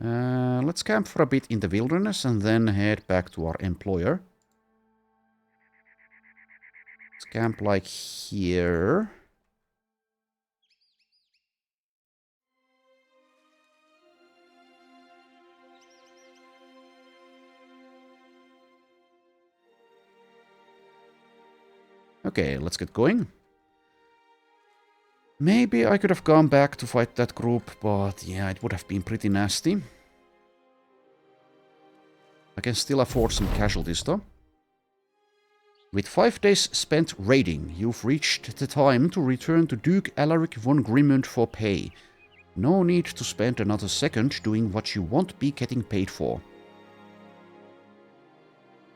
Let's camp for a bit in the wilderness and then head back to our employer. Let's camp like here. Okay, let's get going. Maybe I could have gone back to fight that group, but yeah, it would have been pretty nasty. I can still afford some casualties though. With 5 days spent raiding, you've reached the time to return to Duke Alaric von Grimund for pay. No need to spend another second doing what you won't be getting paid for.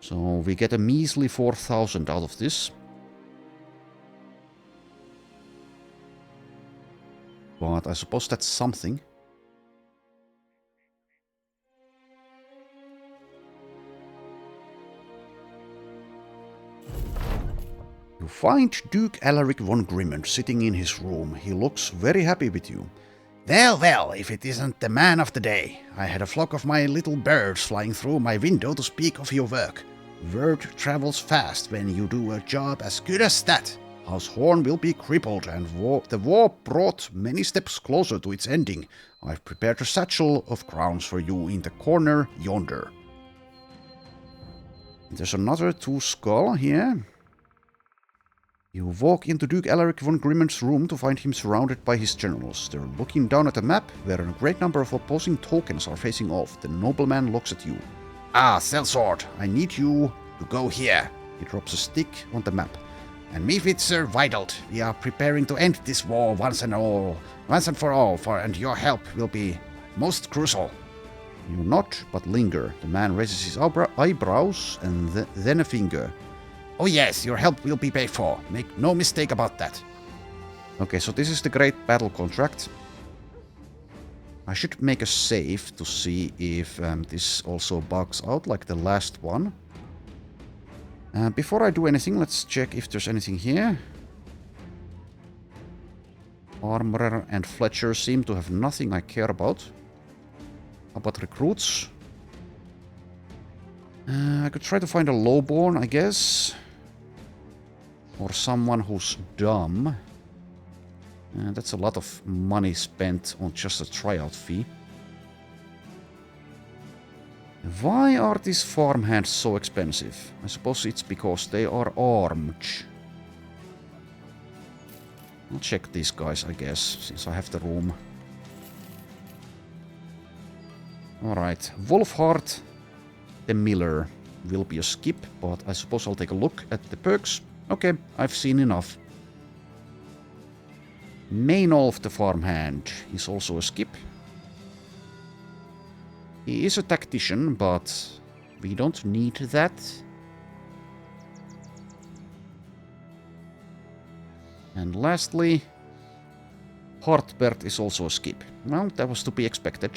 So we get a measly 4,000 out of this. But I suppose that's something. You find Duke Alaric von Grimund sitting in his room. He looks very happy with you. Well, well, if it isn't the man of the day. I had a flock of my little birds flying through my window to speak of your work. Word travels fast when you do a job as good as that. House Horn will be crippled, and the war brought many steps closer to its ending. I've prepared a satchel of crowns for you in the corner yonder. There's another 2 skull here. You walk into Duke Alaric von Grimund's room to find him surrounded by his generals. They're looking down at a map where a great number of opposing tokens are facing off. The nobleman looks at you. Ah, Sellsword, I need you to go here. He drops a stick on the map. And me with Sir Vidalt, we are preparing to end this war once and for all, and your help will be most crucial. You nod, but linger. The man raises his eyebrows and then a finger. Oh yes, your help will be paid for. Make no mistake about that. Okay, so this is the Great Battle Contract. I should make a save to see if this also bugs out like the last one. Before I do anything, let's check if there's anything here. Armorer and Fletcher seem to have nothing I care about. How about recruits? I could try to find a lowborn, I guess. Or someone who's dumb. That's a lot of money spent on just a tryout fee. Why are these farmhands so expensive? I suppose it's because they are armed. I'll check these guys, I guess, since I have the room. Alright, Wolfhard the Miller will be a skip, but I suppose I'll take a look at the perks. Okay, I've seen enough. Maynolf the farmhand is also a skip. He is a tactician, but we don't need that. And lastly, Hartbert is also a skip. Well, that was to be expected.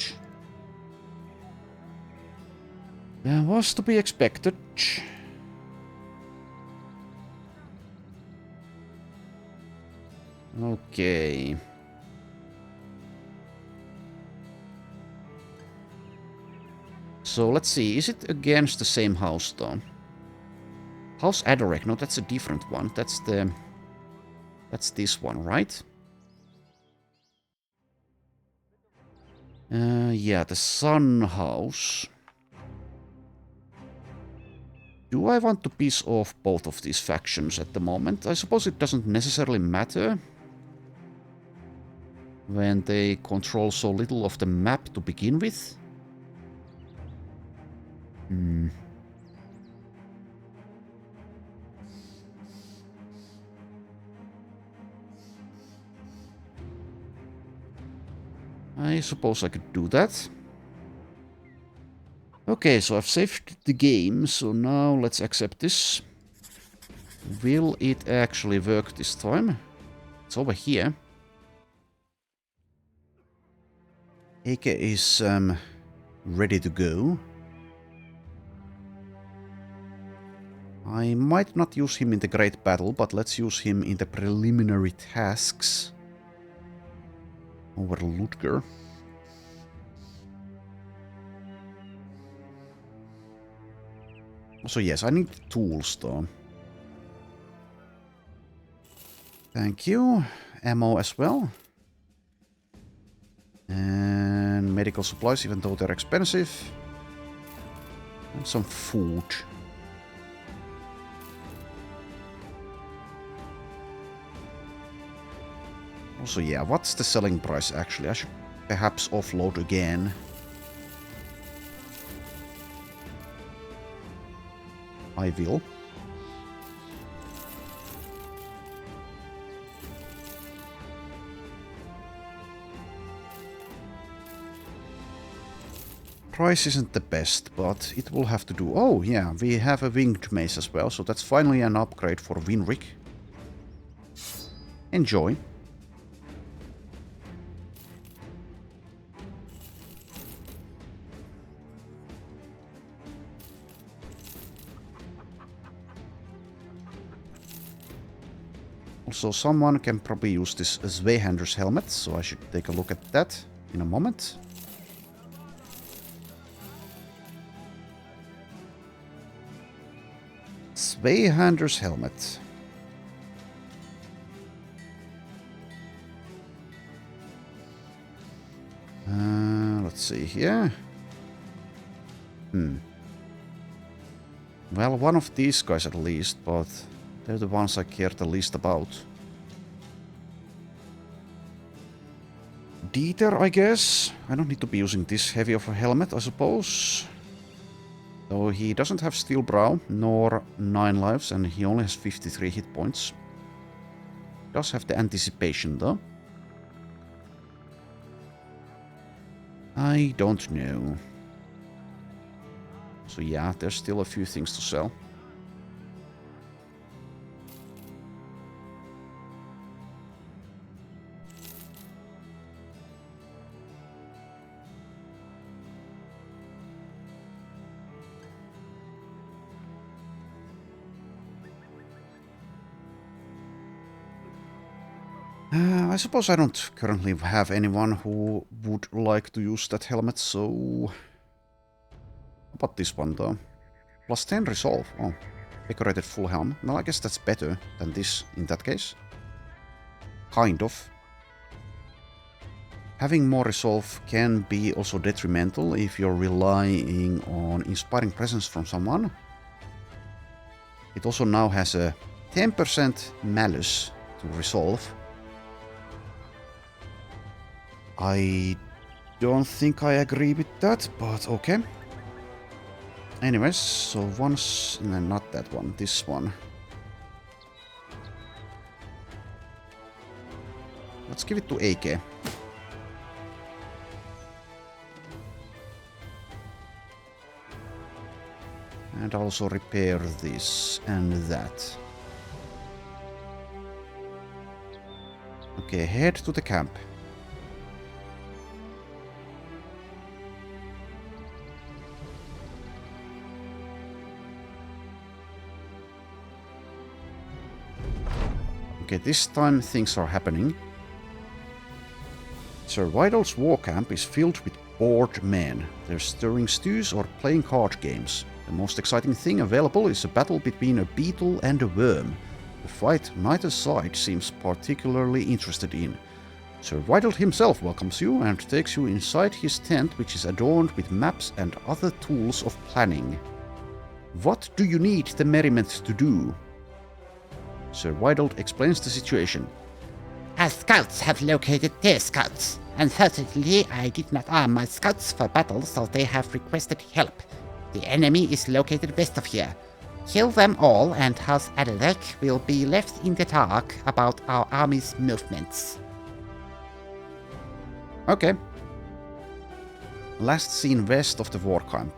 That was to be expected. Okay. So let's see, is it against the same house though? House Adorek, no, that's a different one. That's this one, right? Yeah, the Sun House. Do I want to piss off both of these factions at the moment? I suppose it doesn't necessarily matter. when they control so little of the map to begin with. I suppose I could do that. Okay, so I've saved the game, so now let's accept this. Will it actually work this time? It's over here. Ake is ready to go. I might not use him in the great battle, but let's use him in the preliminary tasks over Ludger. So yes, I need tools though. Thank you. Ammo as well. And medical supplies, even though they're expensive. And some food. Also, yeah, what's the selling price actually? I should perhaps offload again. I will. Price isn't the best, but it will have to do. Oh, yeah, we have a winged mace as well, so that's finally an upgrade for Winrick. Enjoy. Also, someone can probably use this Zweihander's helmet, so I should take a look at that in a moment. Zweihander's helmet. Let's see here. Well, one of these guys at least, but they're the ones I care the least about. Dieter, I guess. I don't need to be using this heavy of a helmet, I suppose. Though he doesn't have Steel Brow, nor 9 lives, and he only has 53 hit points. Does have the anticipation, though. I don't know. So yeah, there's still a few things to sell. I suppose I don't currently have anyone who would like to use that helmet, so... How about this one, though? Plus 10 resolve. Oh, decorated full helm. Well, I guess that's better than this in that case. Kind of. Having more resolve can be also detrimental if you're relying on inspiring presence from someone. It also now has a 10% malus to resolve. I don't think I agree with that, but okay. Anyways, so once... No, not that one, this one. Let's give it to AK. And also repair this and that. Okay, head to the camp. Okay, this time things are happening. Sir Vidal's war camp is filled with bored men. They're stirring stews or playing card games. The most exciting thing available is a battle between a beetle and a worm. The fight neither side seems particularly interested in. Sir Vidal himself welcomes you and takes you inside his tent, which is adorned with maps and other tools of planning. What do you need the merriment to do? Sir Vidal explains the situation. Our scouts have located their scouts. Unfortunately, I did not arm my scouts for battle, so they have requested help. The enemy is located west of here. Kill them all, and House Adelac will be left in the dark about our army's movements. Okay. Last seen west of the war camp.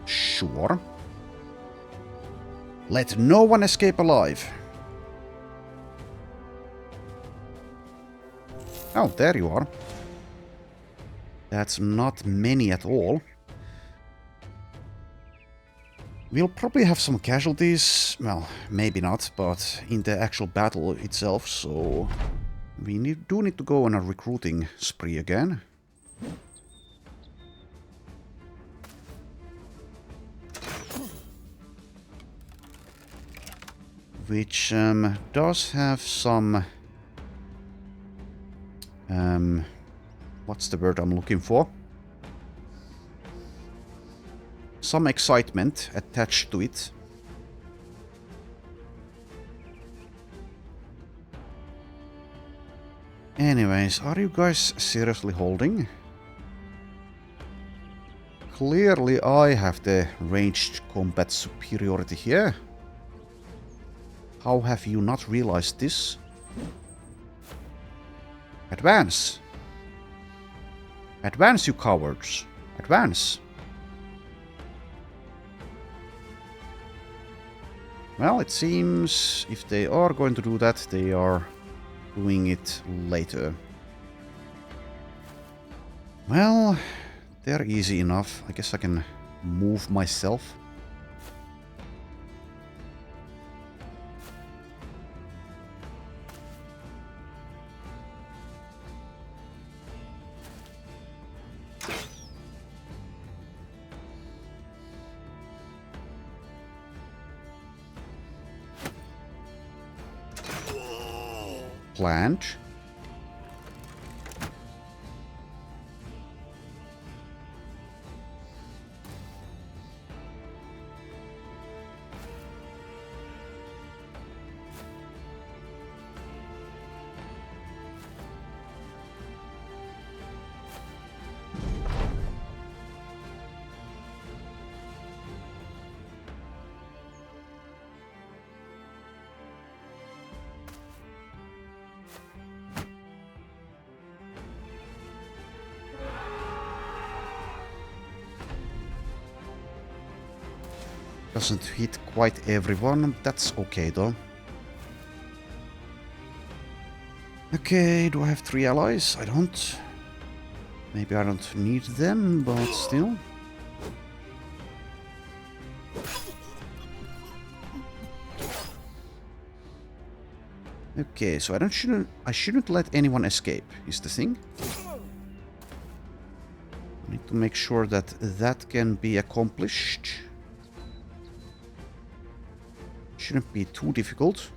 Sure. Let no one escape alive. Oh, there you are. That's not many at all. We'll probably have some casualties. Well, maybe not, but in the actual battle itself, so we do need to go on a recruiting spree again. Which does have some... what's the word I'm looking for? Some excitement attached to it. Anyways, are you guys seriously holding? Clearly I have the ranged combat superiority here. How have you not realized this? Advance! Advance, you cowards! Advance! Well, it seems if they are going to do that, they are doing it later. Well, they're easy enough. I guess I can move myself. Plant. Doesn't hit quite everyone. That's okay though. Okay, do I have 3 allies? I don't. Maybe I don't need them, but still. Okay, so I shouldn't let anyone escape, is the thing. I need to make sure that that can be accomplished. Shouldn't be too difficult.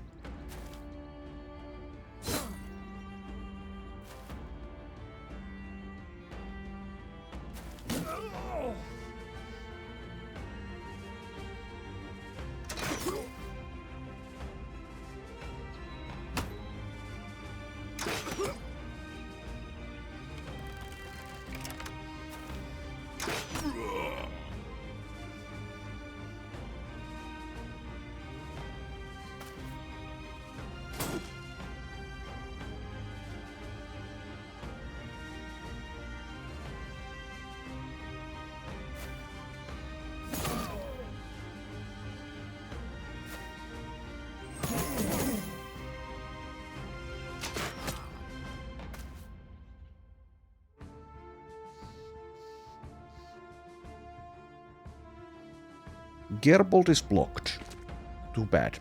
Gerbold is blocked. Too bad.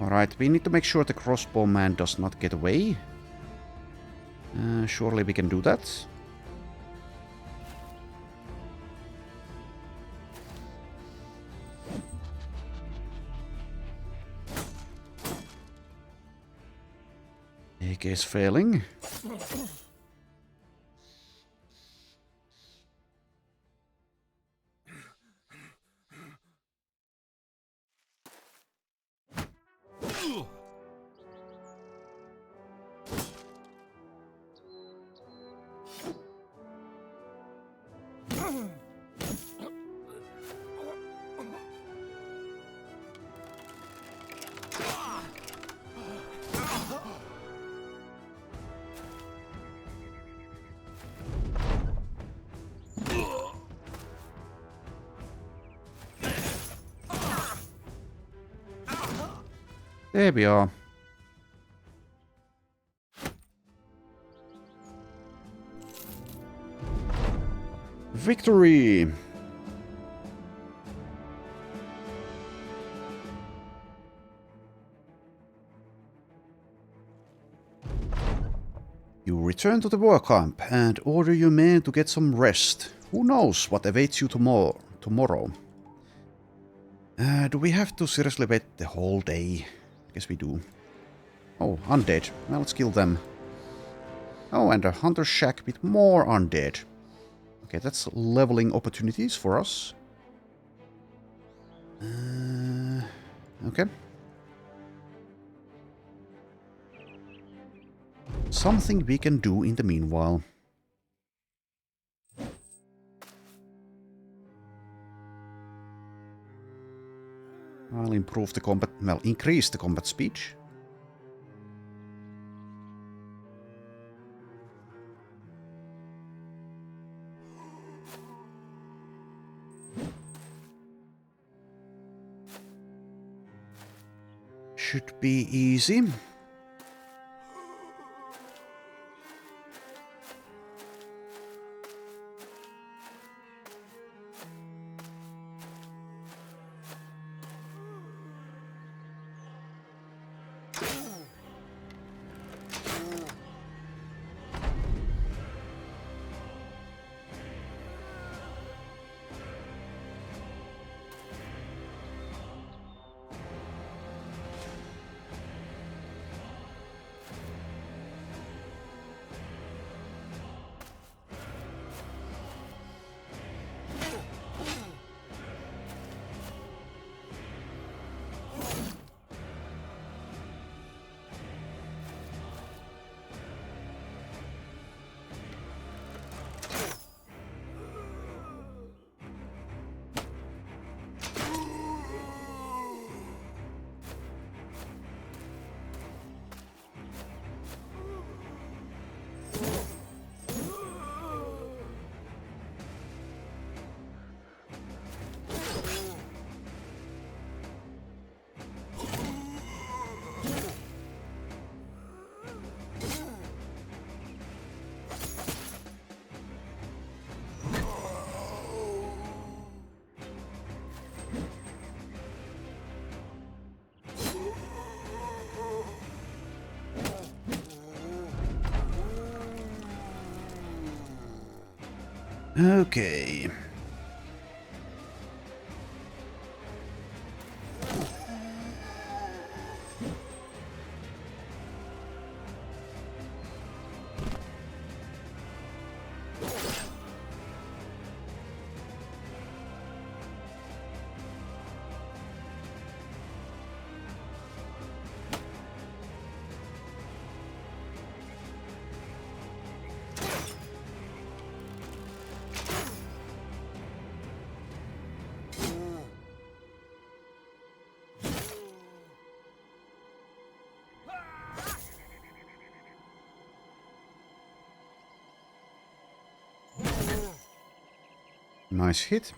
Alright, we need to make sure the crossbowman does not get away. Surely we can do that. AK is failing. There we are. Victory! You return to the war camp and order your men to get some rest. Who knows what awaits you tomorrow? Do we have to seriously wait the whole day? I guess we do. Oh, undead. Well, let's kill them. Oh, and a hunter shack with more undead. Okay, that's leveling opportunities for us. Okay. Something we can do in the meanwhile. I'll improve the combat, well, increase the combat speed. Should be easy. Okay. Nice hit.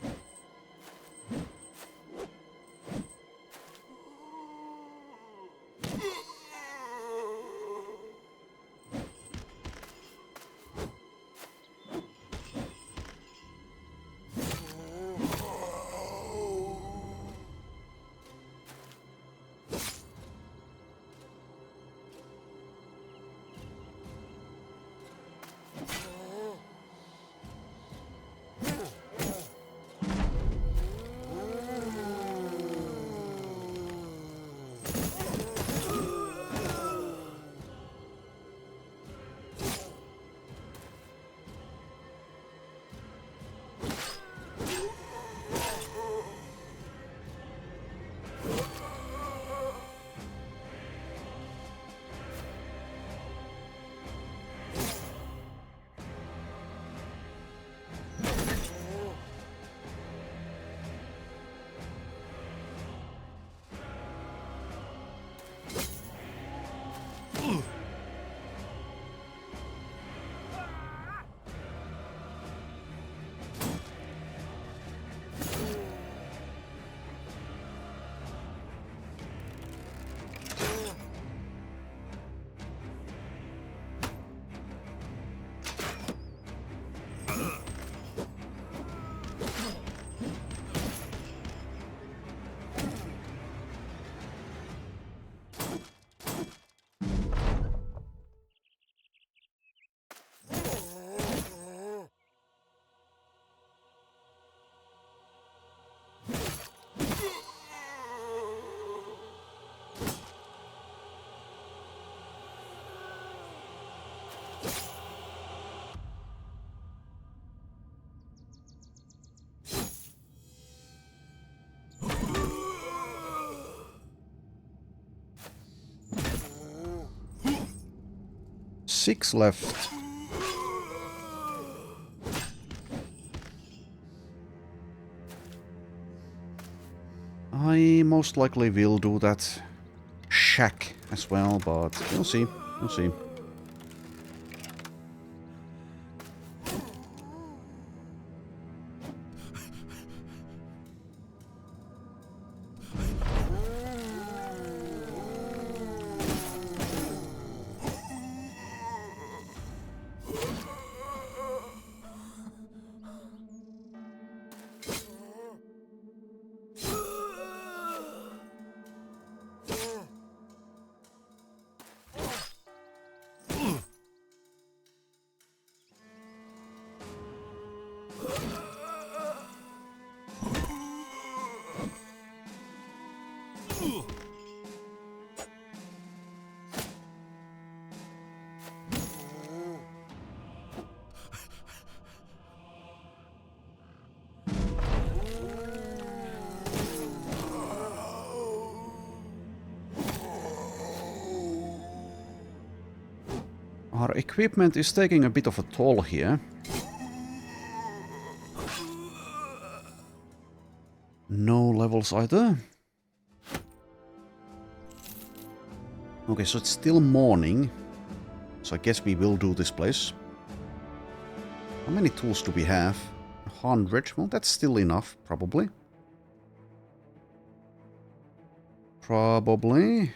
6 left. I most likely will do that shack as well, but we'll see. We'll see. Our equipment is taking a bit of a toll here. No levels either. Okay, so it's still morning. So I guess we will do this place. How many tools do we have? 100. Well, that's still enough, probably. Probably.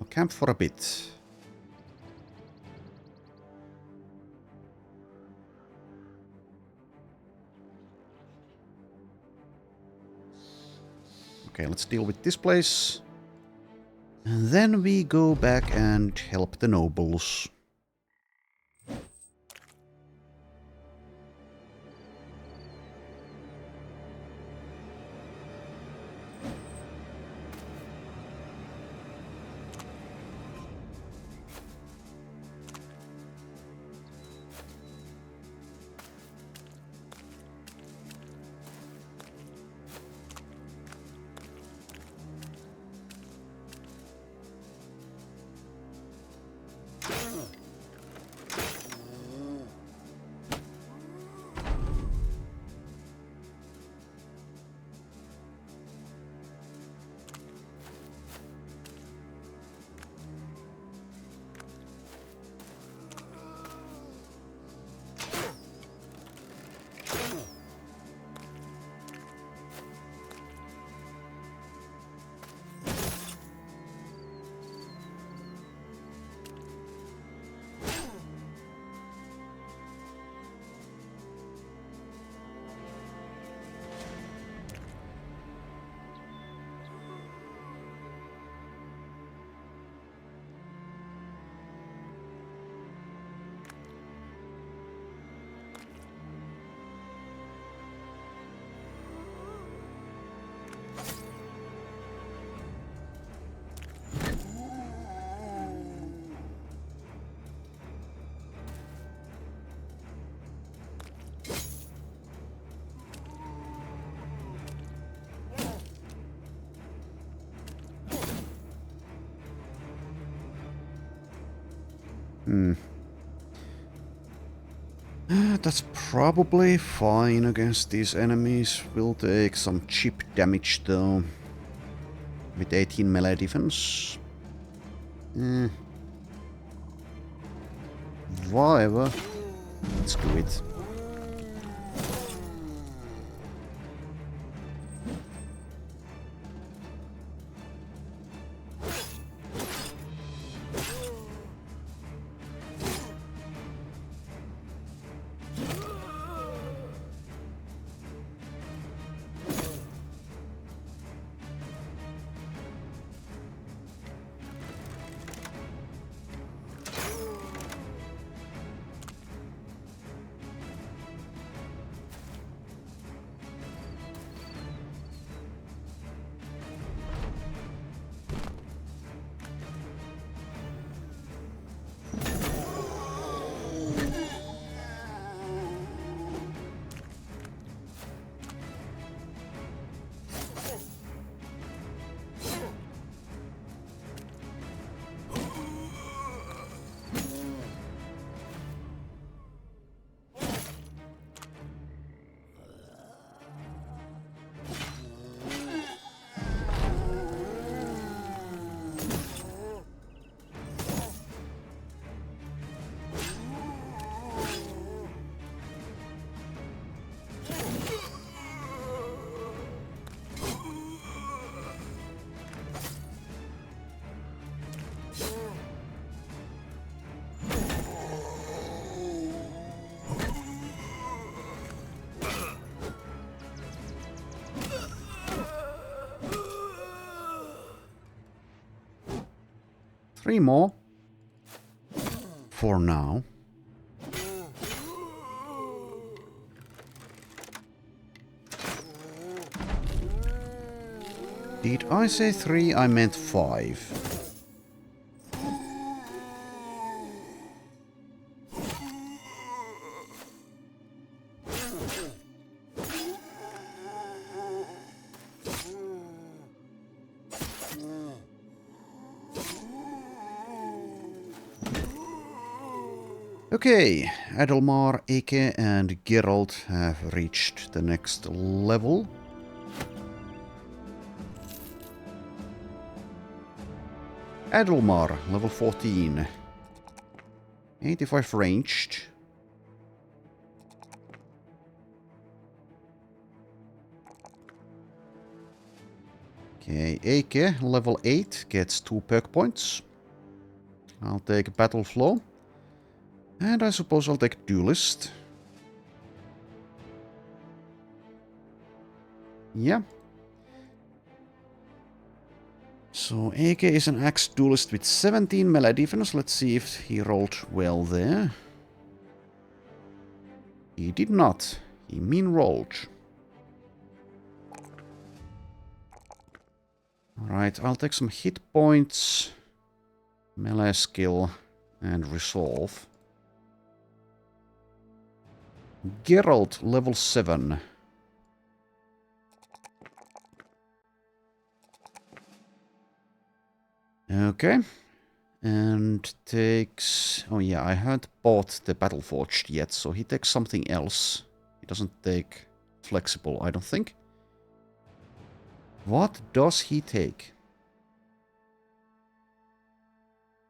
I'll camp for a bit. Okay, let's deal with this place. And then we go back and help the nobles. That's probably fine against these enemies. We'll take some chip damage though. With 18 melee defense. Whatever. Let's do it. 3 more. For now. Did I say 3? I meant 5. Okay, Adelmar, Ike and Geralt have reached the next level. Adelmar, level 14. 85 ranged. Okay, Ike, level 8, gets 2 perk points. I'll take Battle Flow. And I suppose I'll take Duelist. Yeah. So Eke is an axe duelist with 17 melee defense. Let's see if he rolled well there. He did not. He mean rolled. Alright, I'll take some hit points, melee skill, and resolve. Geralt, level 7. Okay. And takes... Oh yeah, I haven't bought the Battleforged yet, so he takes something else. He doesn't take flexible, I don't think. What does he take?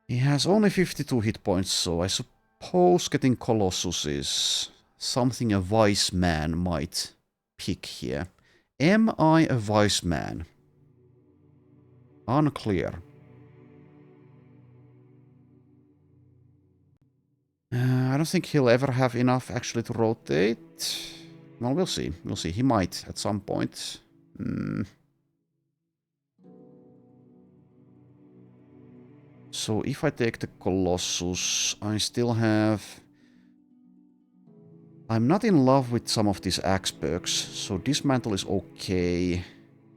He has only 52 hit points, so I suppose getting Colossus is something a wise man might pick here. Am I a wise man? Unclear. I don't think he'll ever have enough actually to rotate. Well, we'll see. We'll see. He might at some point. So if I take the Colossus, I still have... I'm not in love with some of these axe perks, so Dismantle is okay.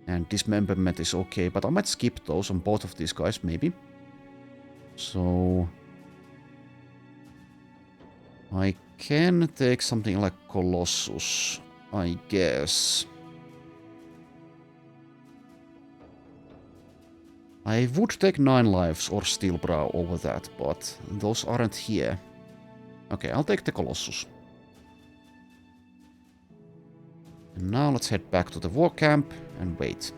And Dismemberment is okay, but I might skip those on both of these guys, maybe. So... I can take something like Colossus, I guess. I would take 9 lives or Steelbrow over that, but those aren't here. Okay, I'll take the Colossus. And now let's head back to the war camp and wait.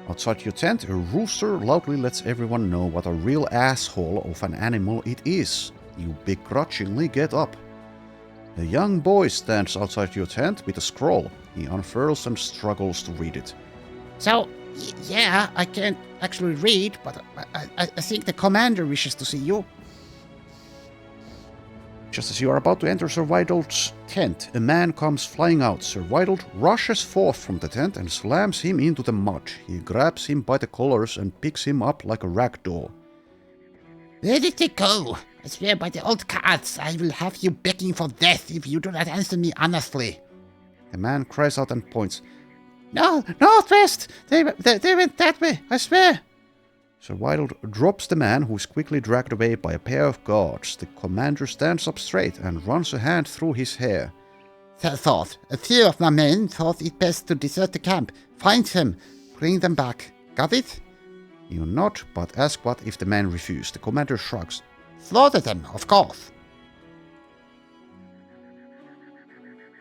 Outside your tent, a rooster loudly lets everyone know what a real asshole of an animal it is. You begrudgingly get up. A young boy stands outside your tent with a scroll. He unfurls and struggles to read it. So, yeah, I can't actually read, but I think the commander wishes to see you. Just as you are about to enter Sir Widald's tent, a man comes flying out. Sir Widald rushes forth from the tent and slams him into the mud. He grabs him by the collars and picks him up like a rag doll. Where did they go? I swear by the old cards, I will have you begging for death if you do not answer me honestly. The man cries out and points. No, northwest! They went that way, I swear! Sir Widald drops the man, who is quickly dragged away by a pair of guards. The commander stands up straight and runs a hand through his hair. Thought. A few of my men thought it best to desert the camp. Find them. Bring them back. Got it? You nod, but ask what if the men refuse. The commander shrugs. Slaughter them, of course.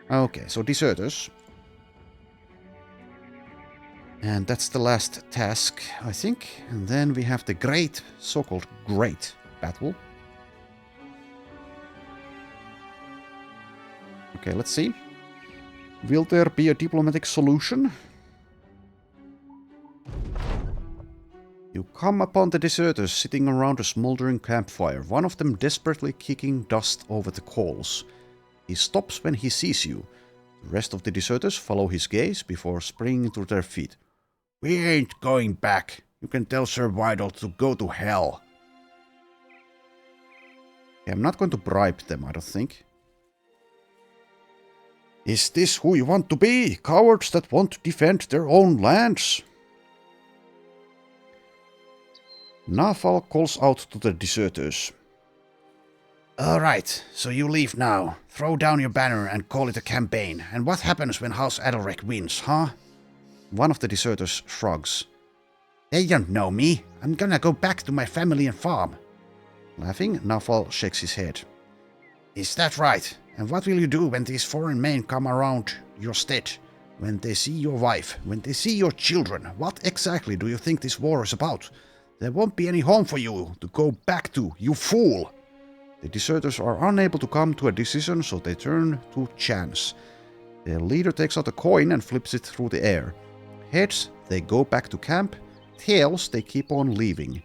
Okay, so deserters. And that's the last task, I think. And then we have the great, so-called great battle. Okay, let's see. Will there be a diplomatic solution? You come upon the deserters sitting around a smoldering campfire, one of them desperately kicking dust over the coals. He stops when he sees you. The rest of the deserters follow his gaze before springing to their feet. We ain't going back. You can tell Sir Vidal to go to hell. Okay, I'm not going to bribe them, I don't think. Is this who you want to be? Cowards that want to defend their own lands? Nafal calls out to the deserters. Alright, so you leave now. Throw down your banner and call it a campaign. And what happens when House Adalrek wins, huh? One of the deserters shrugs. They don't know me. I'm gonna go back to my family and farm. Laughing, Nafal shakes his head. Is that right? And what will you do when these foreign men come around your stead? When they see your wife? When they see your children? What exactly do you think this war is about? There won't be any home for you to go back to, you fool! The deserters are unable to come to a decision, so they turn to chance. Their leader takes out a coin and flips it through the air. Heads, they go back to camp. Tails, they keep on leaving.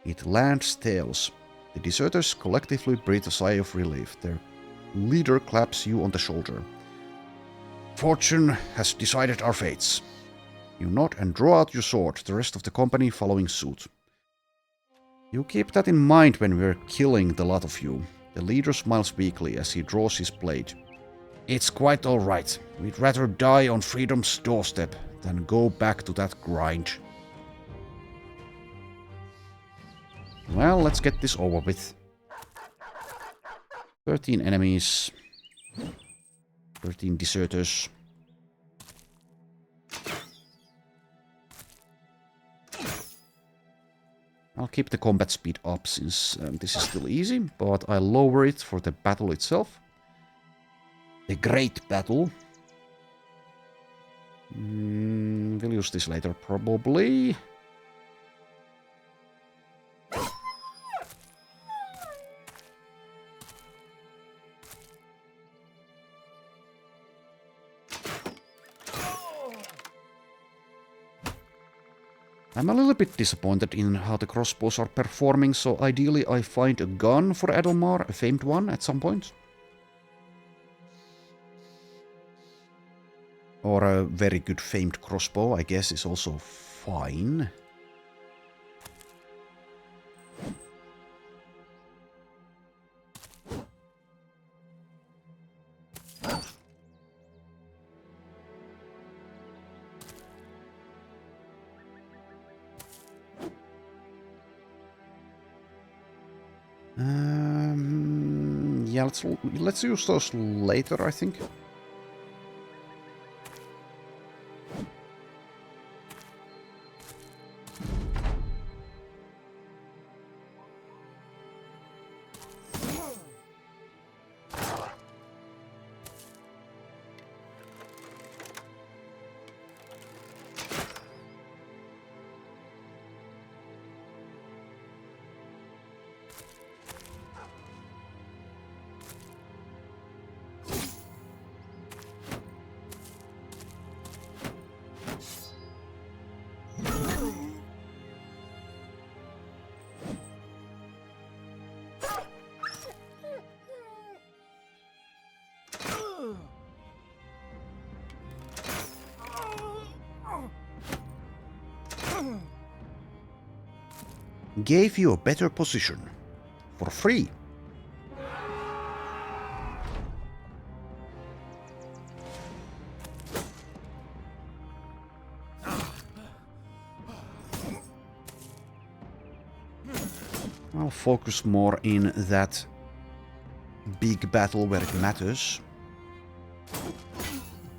It lands tails. The deserters collectively breathe a sigh of relief. Their leader claps you on the shoulder. Fortune has decided our fates. You nod and draw out your sword, the rest of the company following suit. You keep that in mind when we're killing the lot of you. The leader smiles weakly as he draws his blade. It's quite alright. We'd rather die on freedom's doorstep than go back to that grind. Well, let's get this over with. 13 enemies. 13 deserters. I'll keep the combat speed up since this is still easy, but I lower it for the battle itself. The Great Battle. We'll use this later, probably. I'm a little bit disappointed in how the crossbows are performing, so ideally I find a gun for Adelmar, a famed one, at some point. Or a very good famed crossbow, I guess, is also fine. Yeah, let's use those later, I think. Gave you a better position. For free. I'll focus more in that big battle where it matters.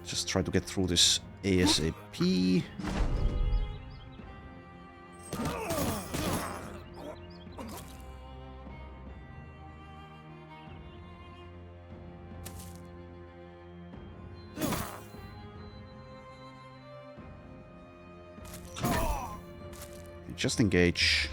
Just try to get through this ASAP. Just engage.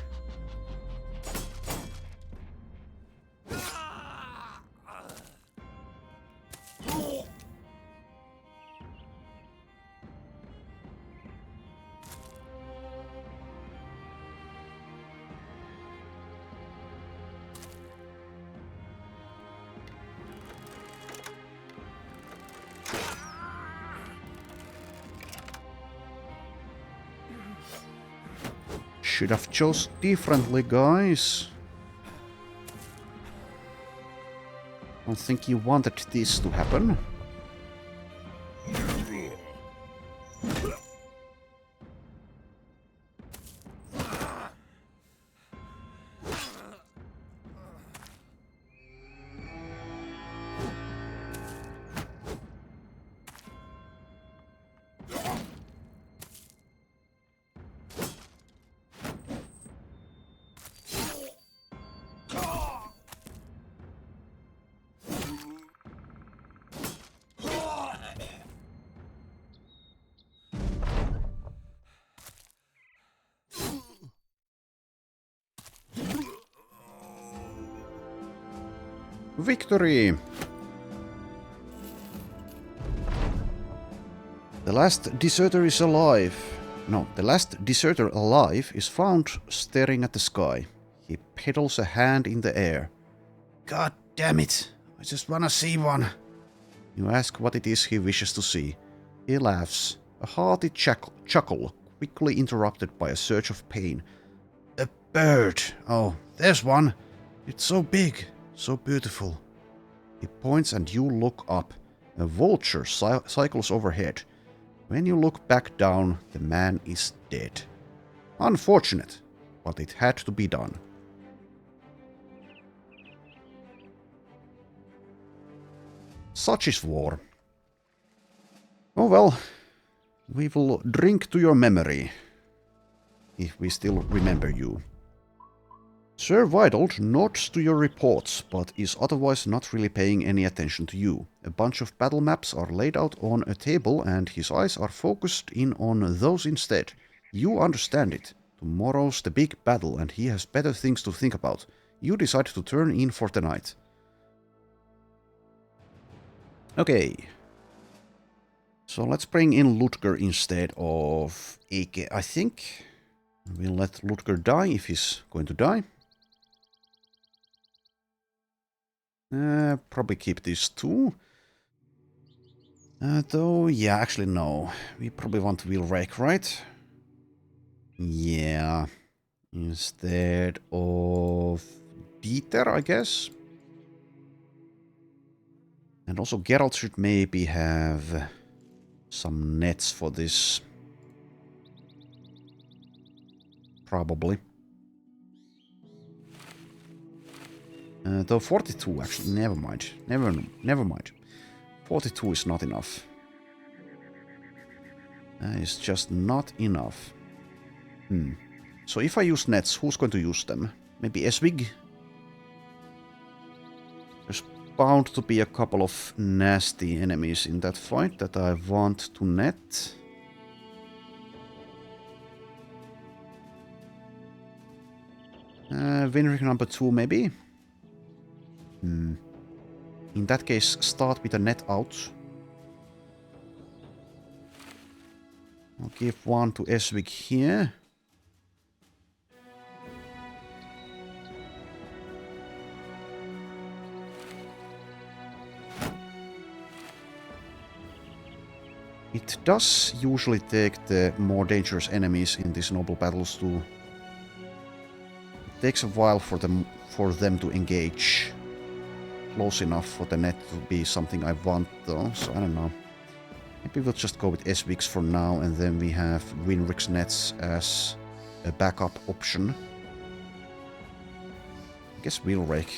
Should have chose differently, guys. Don't think you wanted this to happen. Victory! The last deserter is alive. No, the last deserter alive is found staring at the sky. He pedals a hand in the air. God damn it! I just wanna see one. You ask what it is he wishes to see. He laughs, a hearty chuckle quickly interrupted by a surge of pain. A bird! Oh, there's one! It's so big! So beautiful. He points and you look up. A vulture cycles overhead. When you look back down, the man is dead. Unfortunate, but it had to be done. Such is war. Oh well, we will drink to your memory. If we still remember you. Sir Vidold nods to your reports, but is otherwise not really paying any attention to you. A bunch of battle maps are laid out on a table and his eyes are focused in on those instead. You understand it. Tomorrow's the big battle and he has better things to think about. You decide to turn in for the night. Okay. So let's bring in Ludger instead of Ake, I think. We'll let Ludger die if he's going to die. Probably keep these two. Though, yeah, actually no. We probably want Wheelwreck, right? Yeah. Instead of Dieter, I guess. And also Geralt should maybe have some nets for this. Probably. Though 42, actually, never mind. Never mind. 42 is not enough. It's just not enough. So if I use nets, who's going to use them? Maybe Eswig? There's bound to be a couple of nasty enemies in that fight that I want to net. Winrick number 2, maybe? In that case, start with a net out. I'll give one to Eswig here. It does usually take the more dangerous enemies in these noble battles to... It takes a while for them to engage. Close enough for the net to be something I want though, so I don't know. Maybe we'll just go with Eswig's for now and then we have Winrick's nets as a backup option. I guess Wheelwreck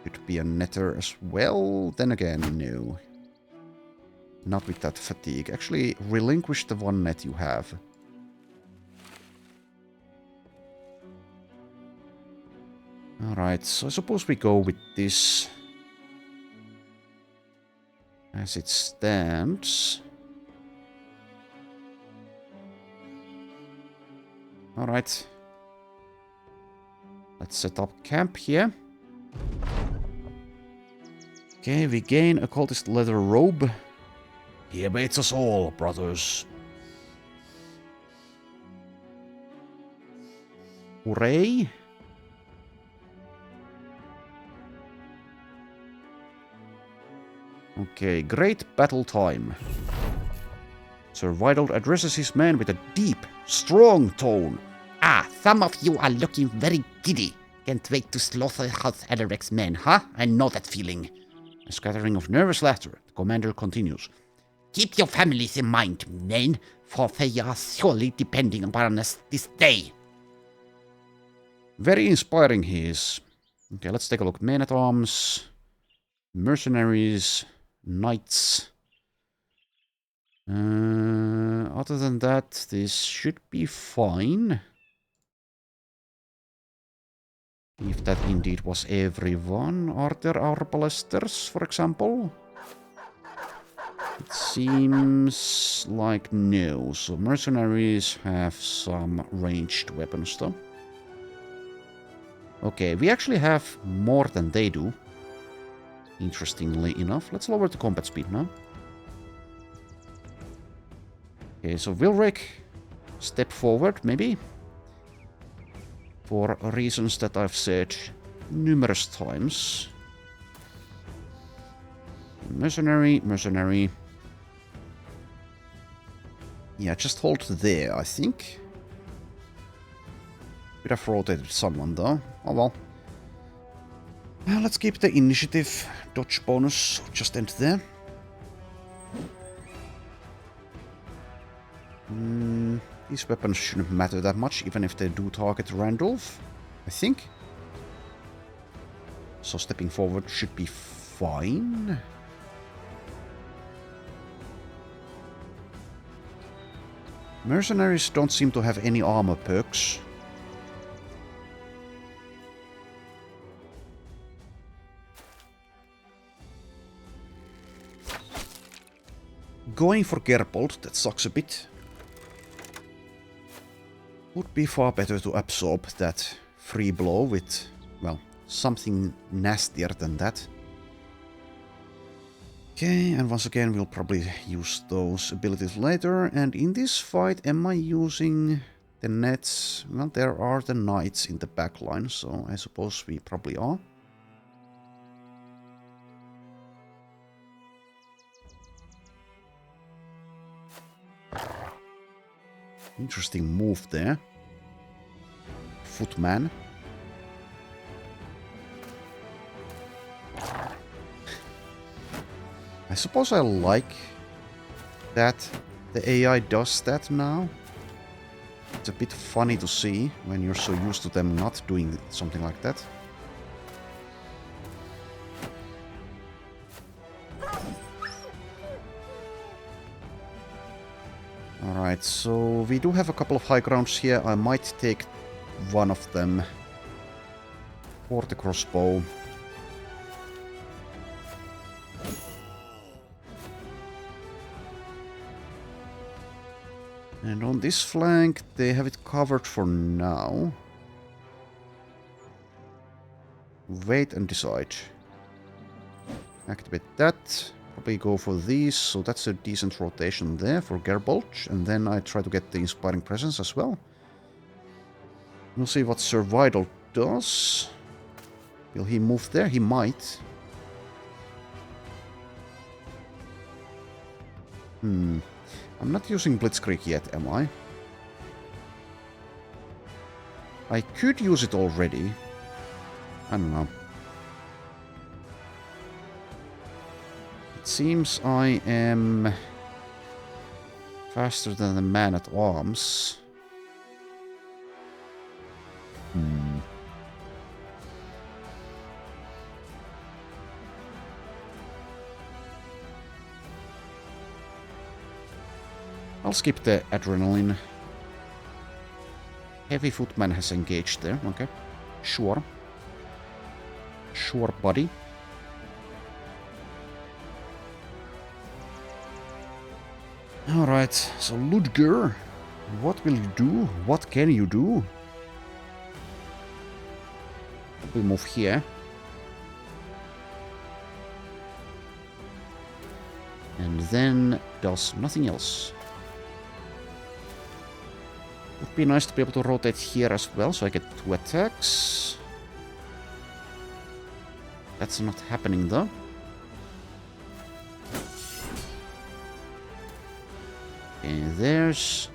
could be a netter as well, then again, no. Not with that fatigue. Actually, relinquish the one net you have. Alright, so I suppose we go with this. As it stands. Alright. Let's set up camp here. Okay, we gain a cultist leather robe. He awaits us all, brothers. Hooray! Okay, great battle time. Sir Vidold addresses his men with a deep, strong tone. Ah, some of you are looking very giddy. Can't wait to slaughter House Alaric's men, huh? I know that feeling. A scattering of nervous laughter. The commander continues. Keep your families in mind, men, for they are surely depending upon us this day. Very inspiring he is. Okay, let's take a look. Men-at-arms, mercenaries, knights. Other than that, this should be fine. If that indeed was everyone. Are there arbalesters, for example? It seems like no. So mercenaries have some ranged weapons though. Okay, we actually have more than they do. Interestingly enough. Let's lower the combat speed now. Okay, so Wilrick, step forward, maybe. For reasons that I've said numerous times. Mercenary, mercenary. Yeah, just hold there, I think. Could have rotated someone, though. Oh well. Let's keep the initiative dodge bonus just end there. These weapons shouldn't matter that much, even if they do target Randolph, I think. So stepping forward should be fine. Mercenaries don't seem to have any armor perks. Going for Gerbold, that sucks a bit. Would be far better to absorb that free blow with, well, something nastier than that. Okay, and once again we'll probably use those abilities later. And in this fight, am I using the nets? Well, there are the knights in the back line, so I suppose we probably are. Interesting move there. Footman. I suppose I like that the AI does that now. It's a bit funny to see when you're so used to them not doing something like that. Alright, so we do have a couple of high grounds here. I might take one of them for the crossbow. And on this flank, they have it covered for now. Wait and decide. Activate that. Probably go for these, so that's a decent rotation there for Gerbold. And then I try to get the Inspiring Presence as well. We'll see what Sir Vidal does. Will he move there? He might. I'm not using Blitzkrieg yet, am I? I could use it already. I don't know. It seems I am faster than the man-at-arms. I'll skip the adrenaline. Heavy footman has engaged there, okay. Sure. Sure, buddy. Alright, so Ludger, what will you do? What can you do? We'll move here. And then does nothing else. Would be nice to be able to rotate here as well, so I get 2 attacks. That's not happening though. And there's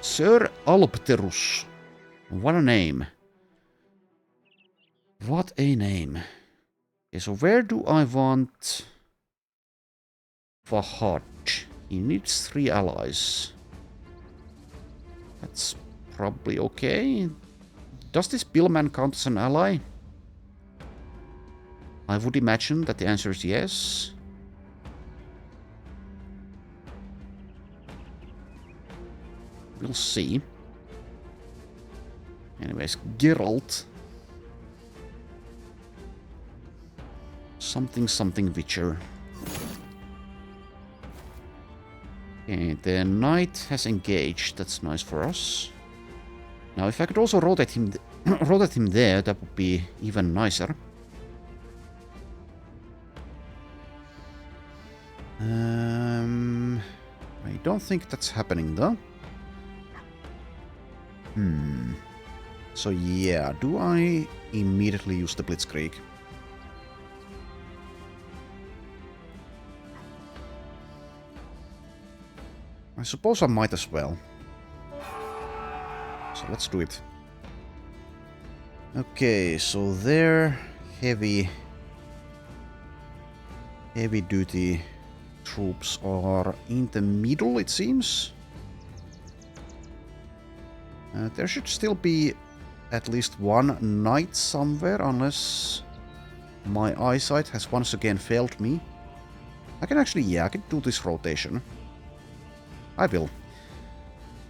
Sir Alpterus. What a name. What a name. Okay, so where do I want Fahad? He needs 3 allies. That's probably okay. Does this billman count as an ally? I would imagine that the answer is yes. We'll see. Anyways, Geralt. Something something Witcher. Okay, the knight has engaged. That's nice for us. Now, if I could also rotate him, rotate him there, that would be even nicer. I don't think that's happening though. So yeah, do I immediately use the Blitzkrieg? I suppose I might as well. So let's do it. Okay, so their heavy duty troops are in the middle, it seems. There should still be at least one knight somewhere, unless my eyesight has once again failed me. I can actually, yeah, I can do this rotation. I will.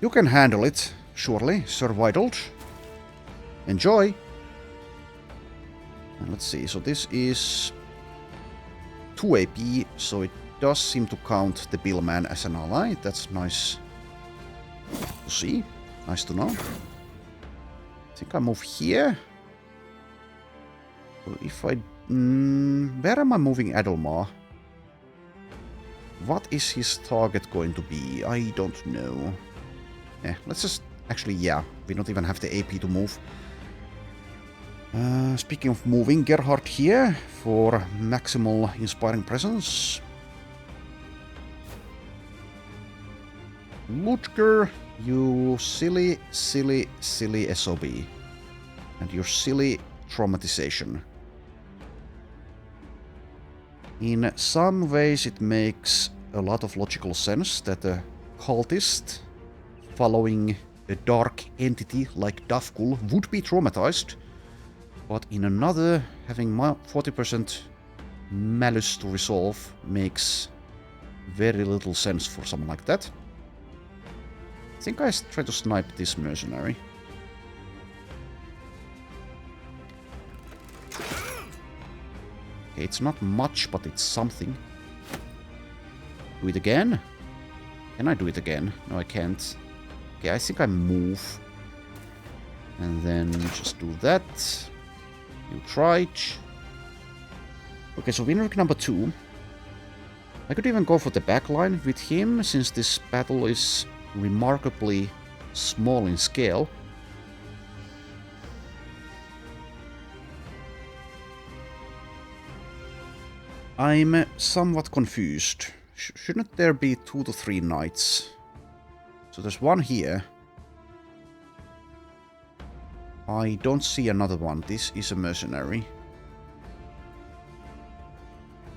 You can handle it, surely, Sir Vidald. Enjoy! And let's see, so this is 2 AP, so it does seem to count the billman as an ally. That's nice to see. Nice to know. I think I move here. So if I... where am I moving Adelmar? What is his target going to be? I don't know. Let's just... actually, yeah. We don't even have the AP to move. Speaking of moving, Gerhard here for maximal inspiring presence. Ludger, you silly, silly, silly SOB. And your silly traumatization. In some ways it makes a lot of logical sense that a cultist following a dark entity like Davkul would be traumatized. But in another, having 40% malice to resolve makes very little sense for someone like that. I think I try to snipe this mercenary. Okay, it's not much, but it's something. Do it again? Can I do it again? No, I can't. Okay, I think I move. And then just do that. You tried. Okay, so Winrick number 2. I could even go for the backline with him, since this battle is remarkably small in scale. I'm somewhat confused. Shouldn't there be 2 to 3 knights? So there's one here. I don't see another one. This is a mercenary.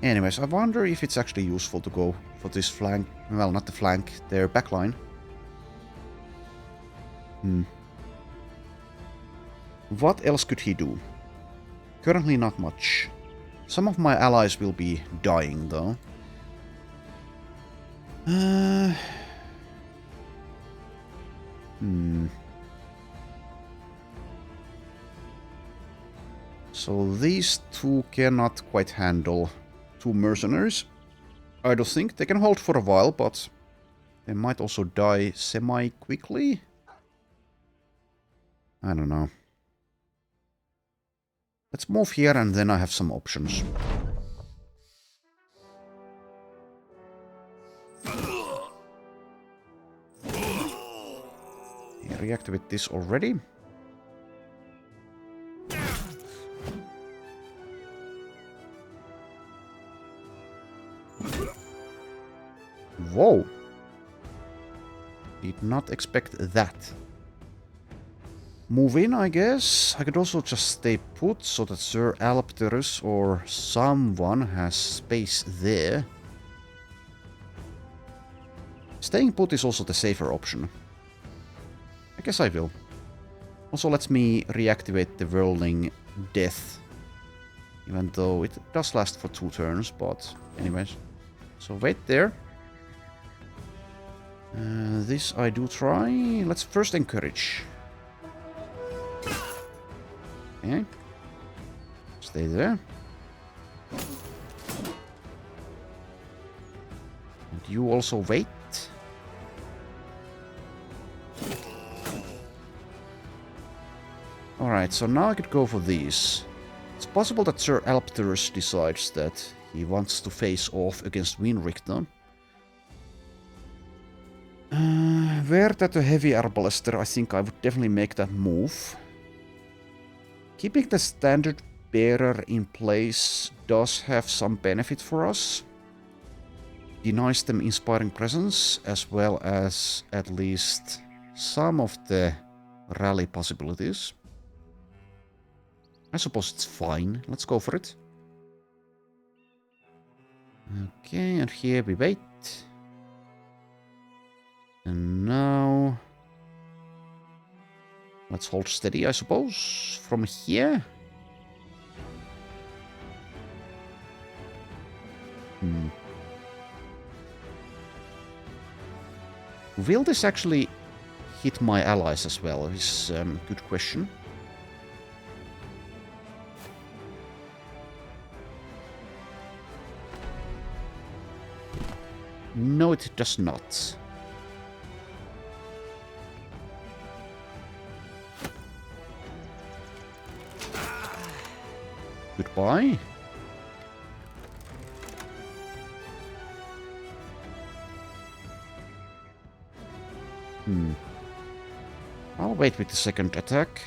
Anyways, I wonder if it's actually useful to go for this flank. Well, not the flank, their backline. What else could he do? Currently not much. Some of my allies will be dying, though. So these 2 cannot quite handle 2 mercenaries. I don't think they can hold for a while, but they might also die semi-quickly. I don't know. Let's move here and then I have some options. Reactivate this already. Whoa! Did not expect that. move in, I guess. I could also just stay put so that Sir Alpterus or someone has space there. Staying put is also the safer option. I guess I will. Also lets me reactivate the Whirling Death. Even though it does last for 2 turns, but anyways. So wait there. This I do try. Let's first encourage. Okay. Stay there. And you also wait. Alright, so now I could go for these. It's possible that Sir Alpterus decides that he wants to face off against Winrichter. Were that a heavy Arbalister, I think I would definitely make that move. Keeping the standard bearer in place does have some benefit for us. Denies them inspiring presence, as well as at least some of the rally possibilities. I suppose it's fine. Let's go for it. Okay, and here we wait. And now... let's hold steady, I suppose, from here. Will this actually hit my allies as well? Is a good question. No, it does not. Goodbye. I'll wait with the second attack.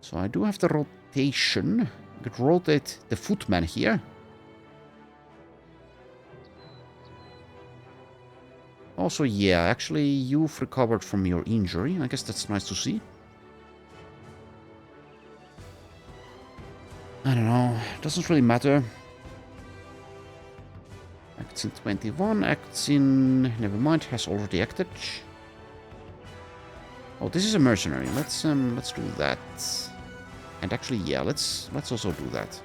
So I do have the rotation. I could rotate the footman here. Also, yeah, actually, you've recovered from your injury. I guess that's nice to see. I don't know. Doesn't really matter. Acts in 21. Acts in... never mind, has already acted. Oh, this is a mercenary. Let's do that. And actually, yeah, let's also do that.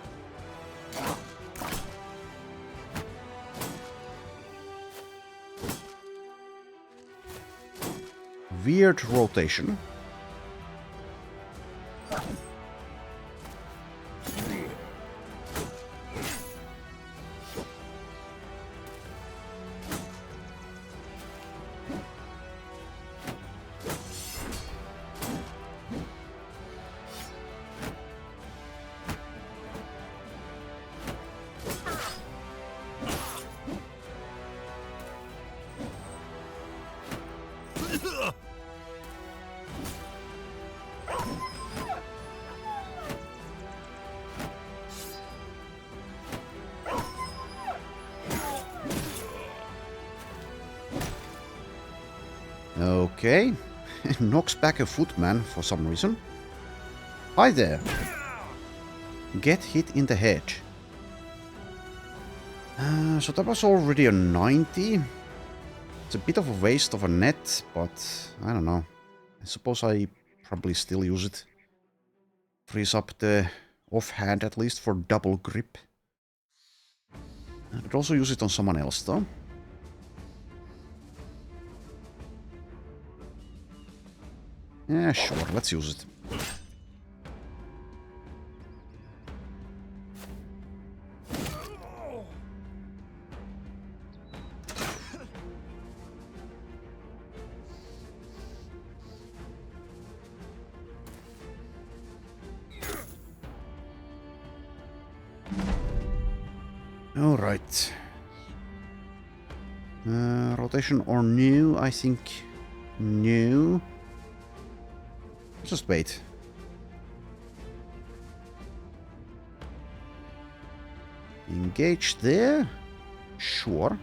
Weird rotation. Okay. Knocks back a footman for some reason. Hi there. Get hit in the head. So that was already a 90. It's a bit of a waste of a net, but I don't know. I suppose I probably still use it. Frees up the offhand at least for double grip. I could also use it on someone else though. Yeah, sure, let's use it. All right. Rotation or new? I think new. Just wait. Engage there? Sure.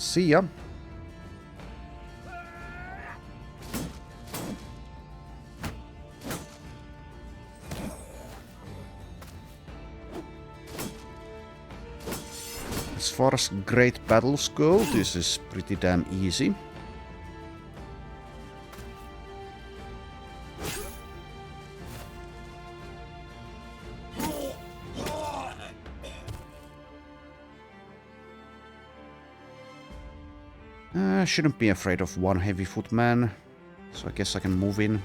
See ya. As far as great battles go, this is pretty damn easy. Shouldn't be afraid of one heavy footman, so I guess I can move in.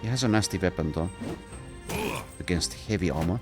He has a nasty weapon though, against heavy armor.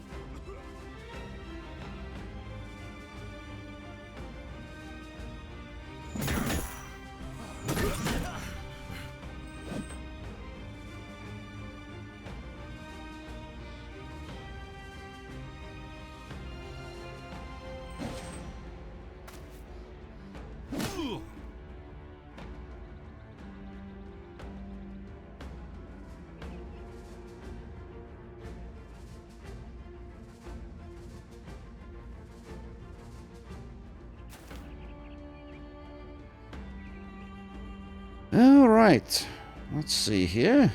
Alright, let's see here.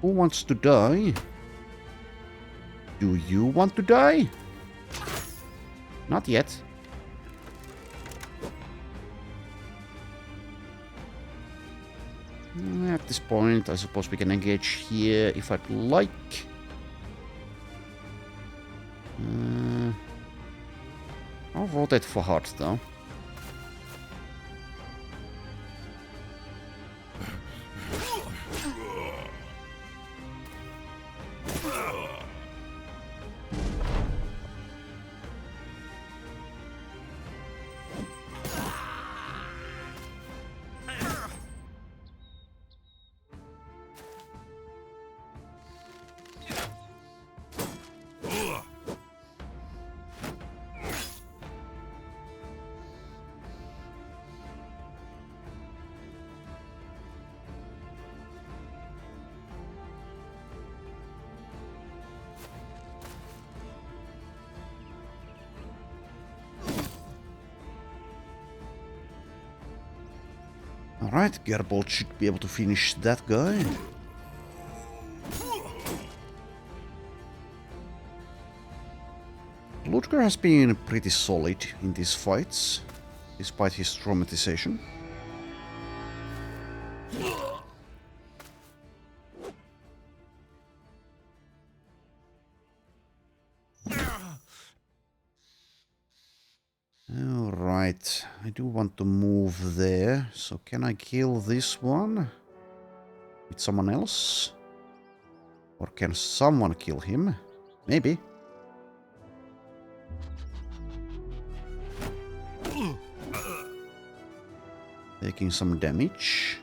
Who wants to die? Do you want to die? Not yet. At this point, I suppose we can engage here if I'd like. I'll rotate for heart though. Alright, Gerbold should be able to finish that guy. Ludger has been pretty solid in these fights, despite his traumatization. Alright, I do want to move there, so can I kill this one with someone else? Or can someone kill him? Maybe. Taking some damage.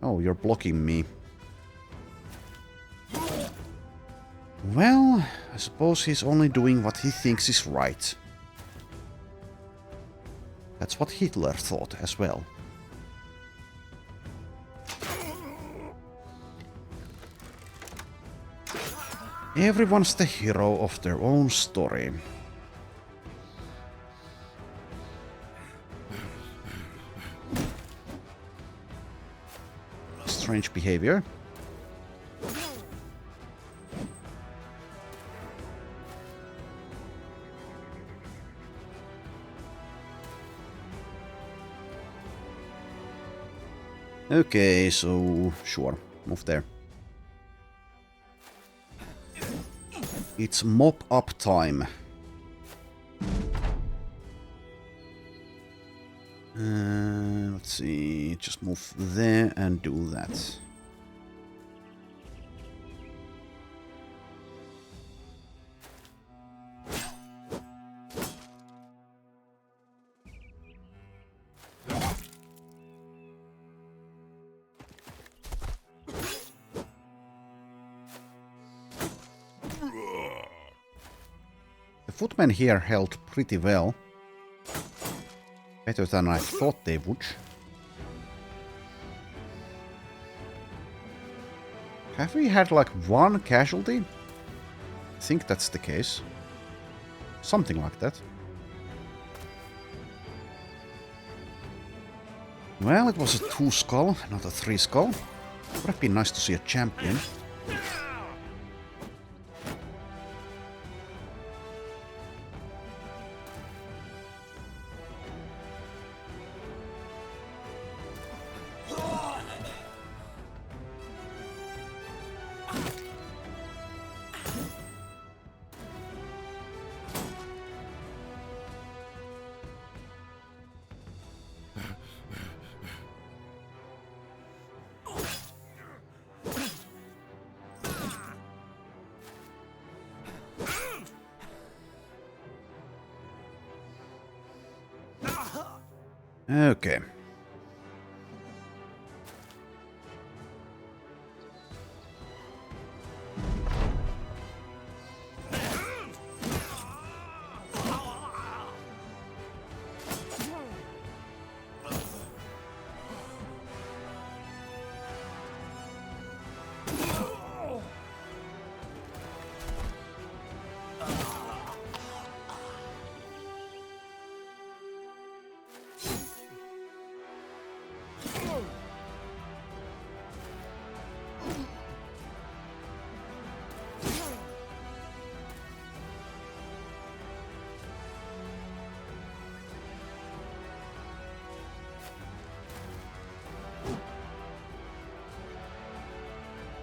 Oh, you're blocking me. Well, I suppose he's only doing what he thinks is right. That's what Hitler thought as well. Everyone's the hero of their own story. Strange behavior. Okay, so sure, move there. It's mop up time. Let's see, just move there and do that. The footmen here held pretty well. Better than I thought they would. Have we had like one casualty? I think that's the case. Something like that. Well, it was a 2 skull, not a 3 skull. Would have been nice to see a champion. Okay.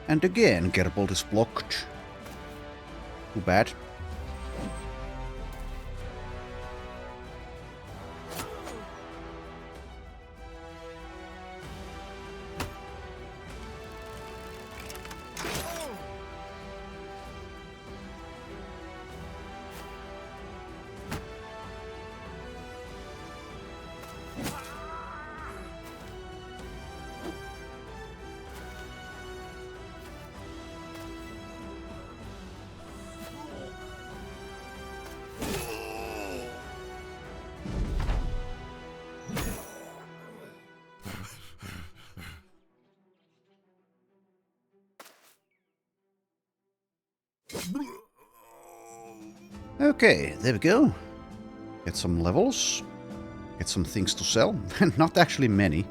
And again, Gerbold is blocked. Too bad. Okay, there we go. Get some levels. Get some things to sell. Not actually many.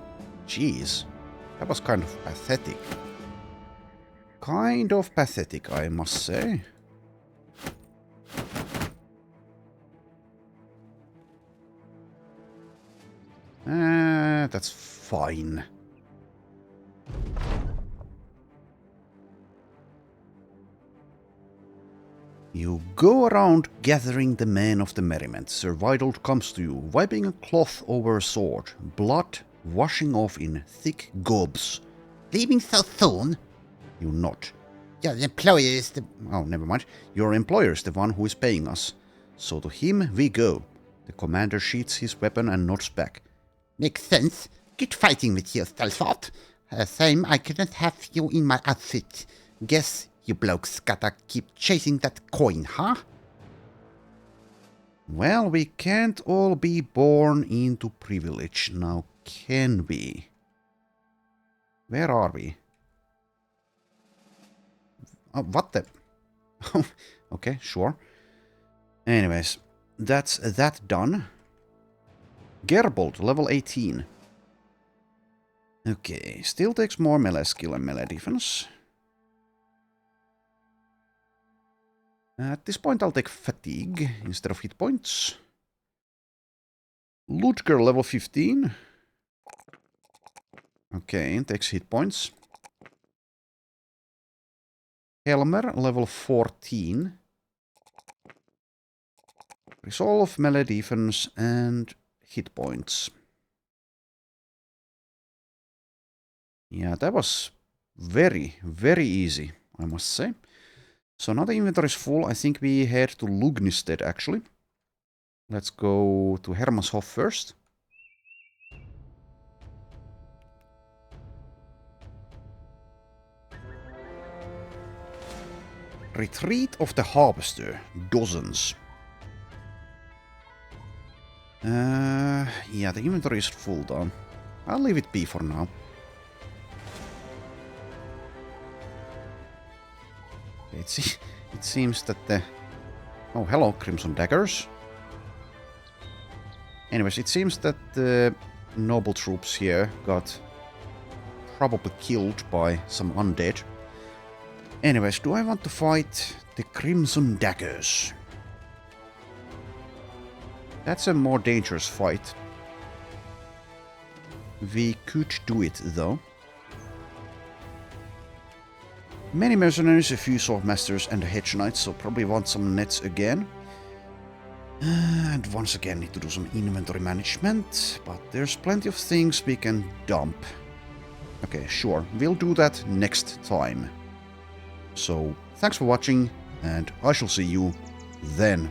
Jeez. That was kind of pathetic. Kind of pathetic, I must say. That's fine. You go around gathering the men of the merriment. Sir Vidold comes to you, wiping a cloth over a sword, blood washing off in thick gobs. Leaving so soon? You nod. Your employer is the... Oh, never mind. Your employer is the one who is paying us. So to him we go. The commander sheaths his weapon and nods back. Makes sense. Get fighting with yourself out. Same, I couldn't have you in my outfit. Guess you blokes gotta keep chasing that coin, huh? Well, we can't all be born into privilege, now can we? Where are we? Oh, what the... Okay, sure. Anyways, that's that done. Gerbold, level 18. Okay, still takes more melee skill and melee defense. At this point I'll take fatigue instead of hit points. Ludger, level 15. Okay, takes hit points. Helmer, level 14. Resolve, melee defense, and hit points. Yeah, that was very, very easy, I must say. So now the inventory is full. I think we head to Lugnisted, actually. Let's go to Hermanshof first. Retreat of the Harvester. Dozens. Yeah, the inventory is full though. I'll leave it be for now. It seems that the... Oh, hello, Crimson Daggers. Anyways, it seems that the noble troops here got probably killed by some undead. Anyways, do I want to fight the Crimson Daggers? That's a more dangerous fight. We could do it, though. Many mercenaries, a few swordmasters, and a hedge knight, so probably want some nets again. And once again need to do some inventory management, but there's plenty of things we can dump. Okay, sure, we'll do that next time. So, thanks for watching, and I shall see you then.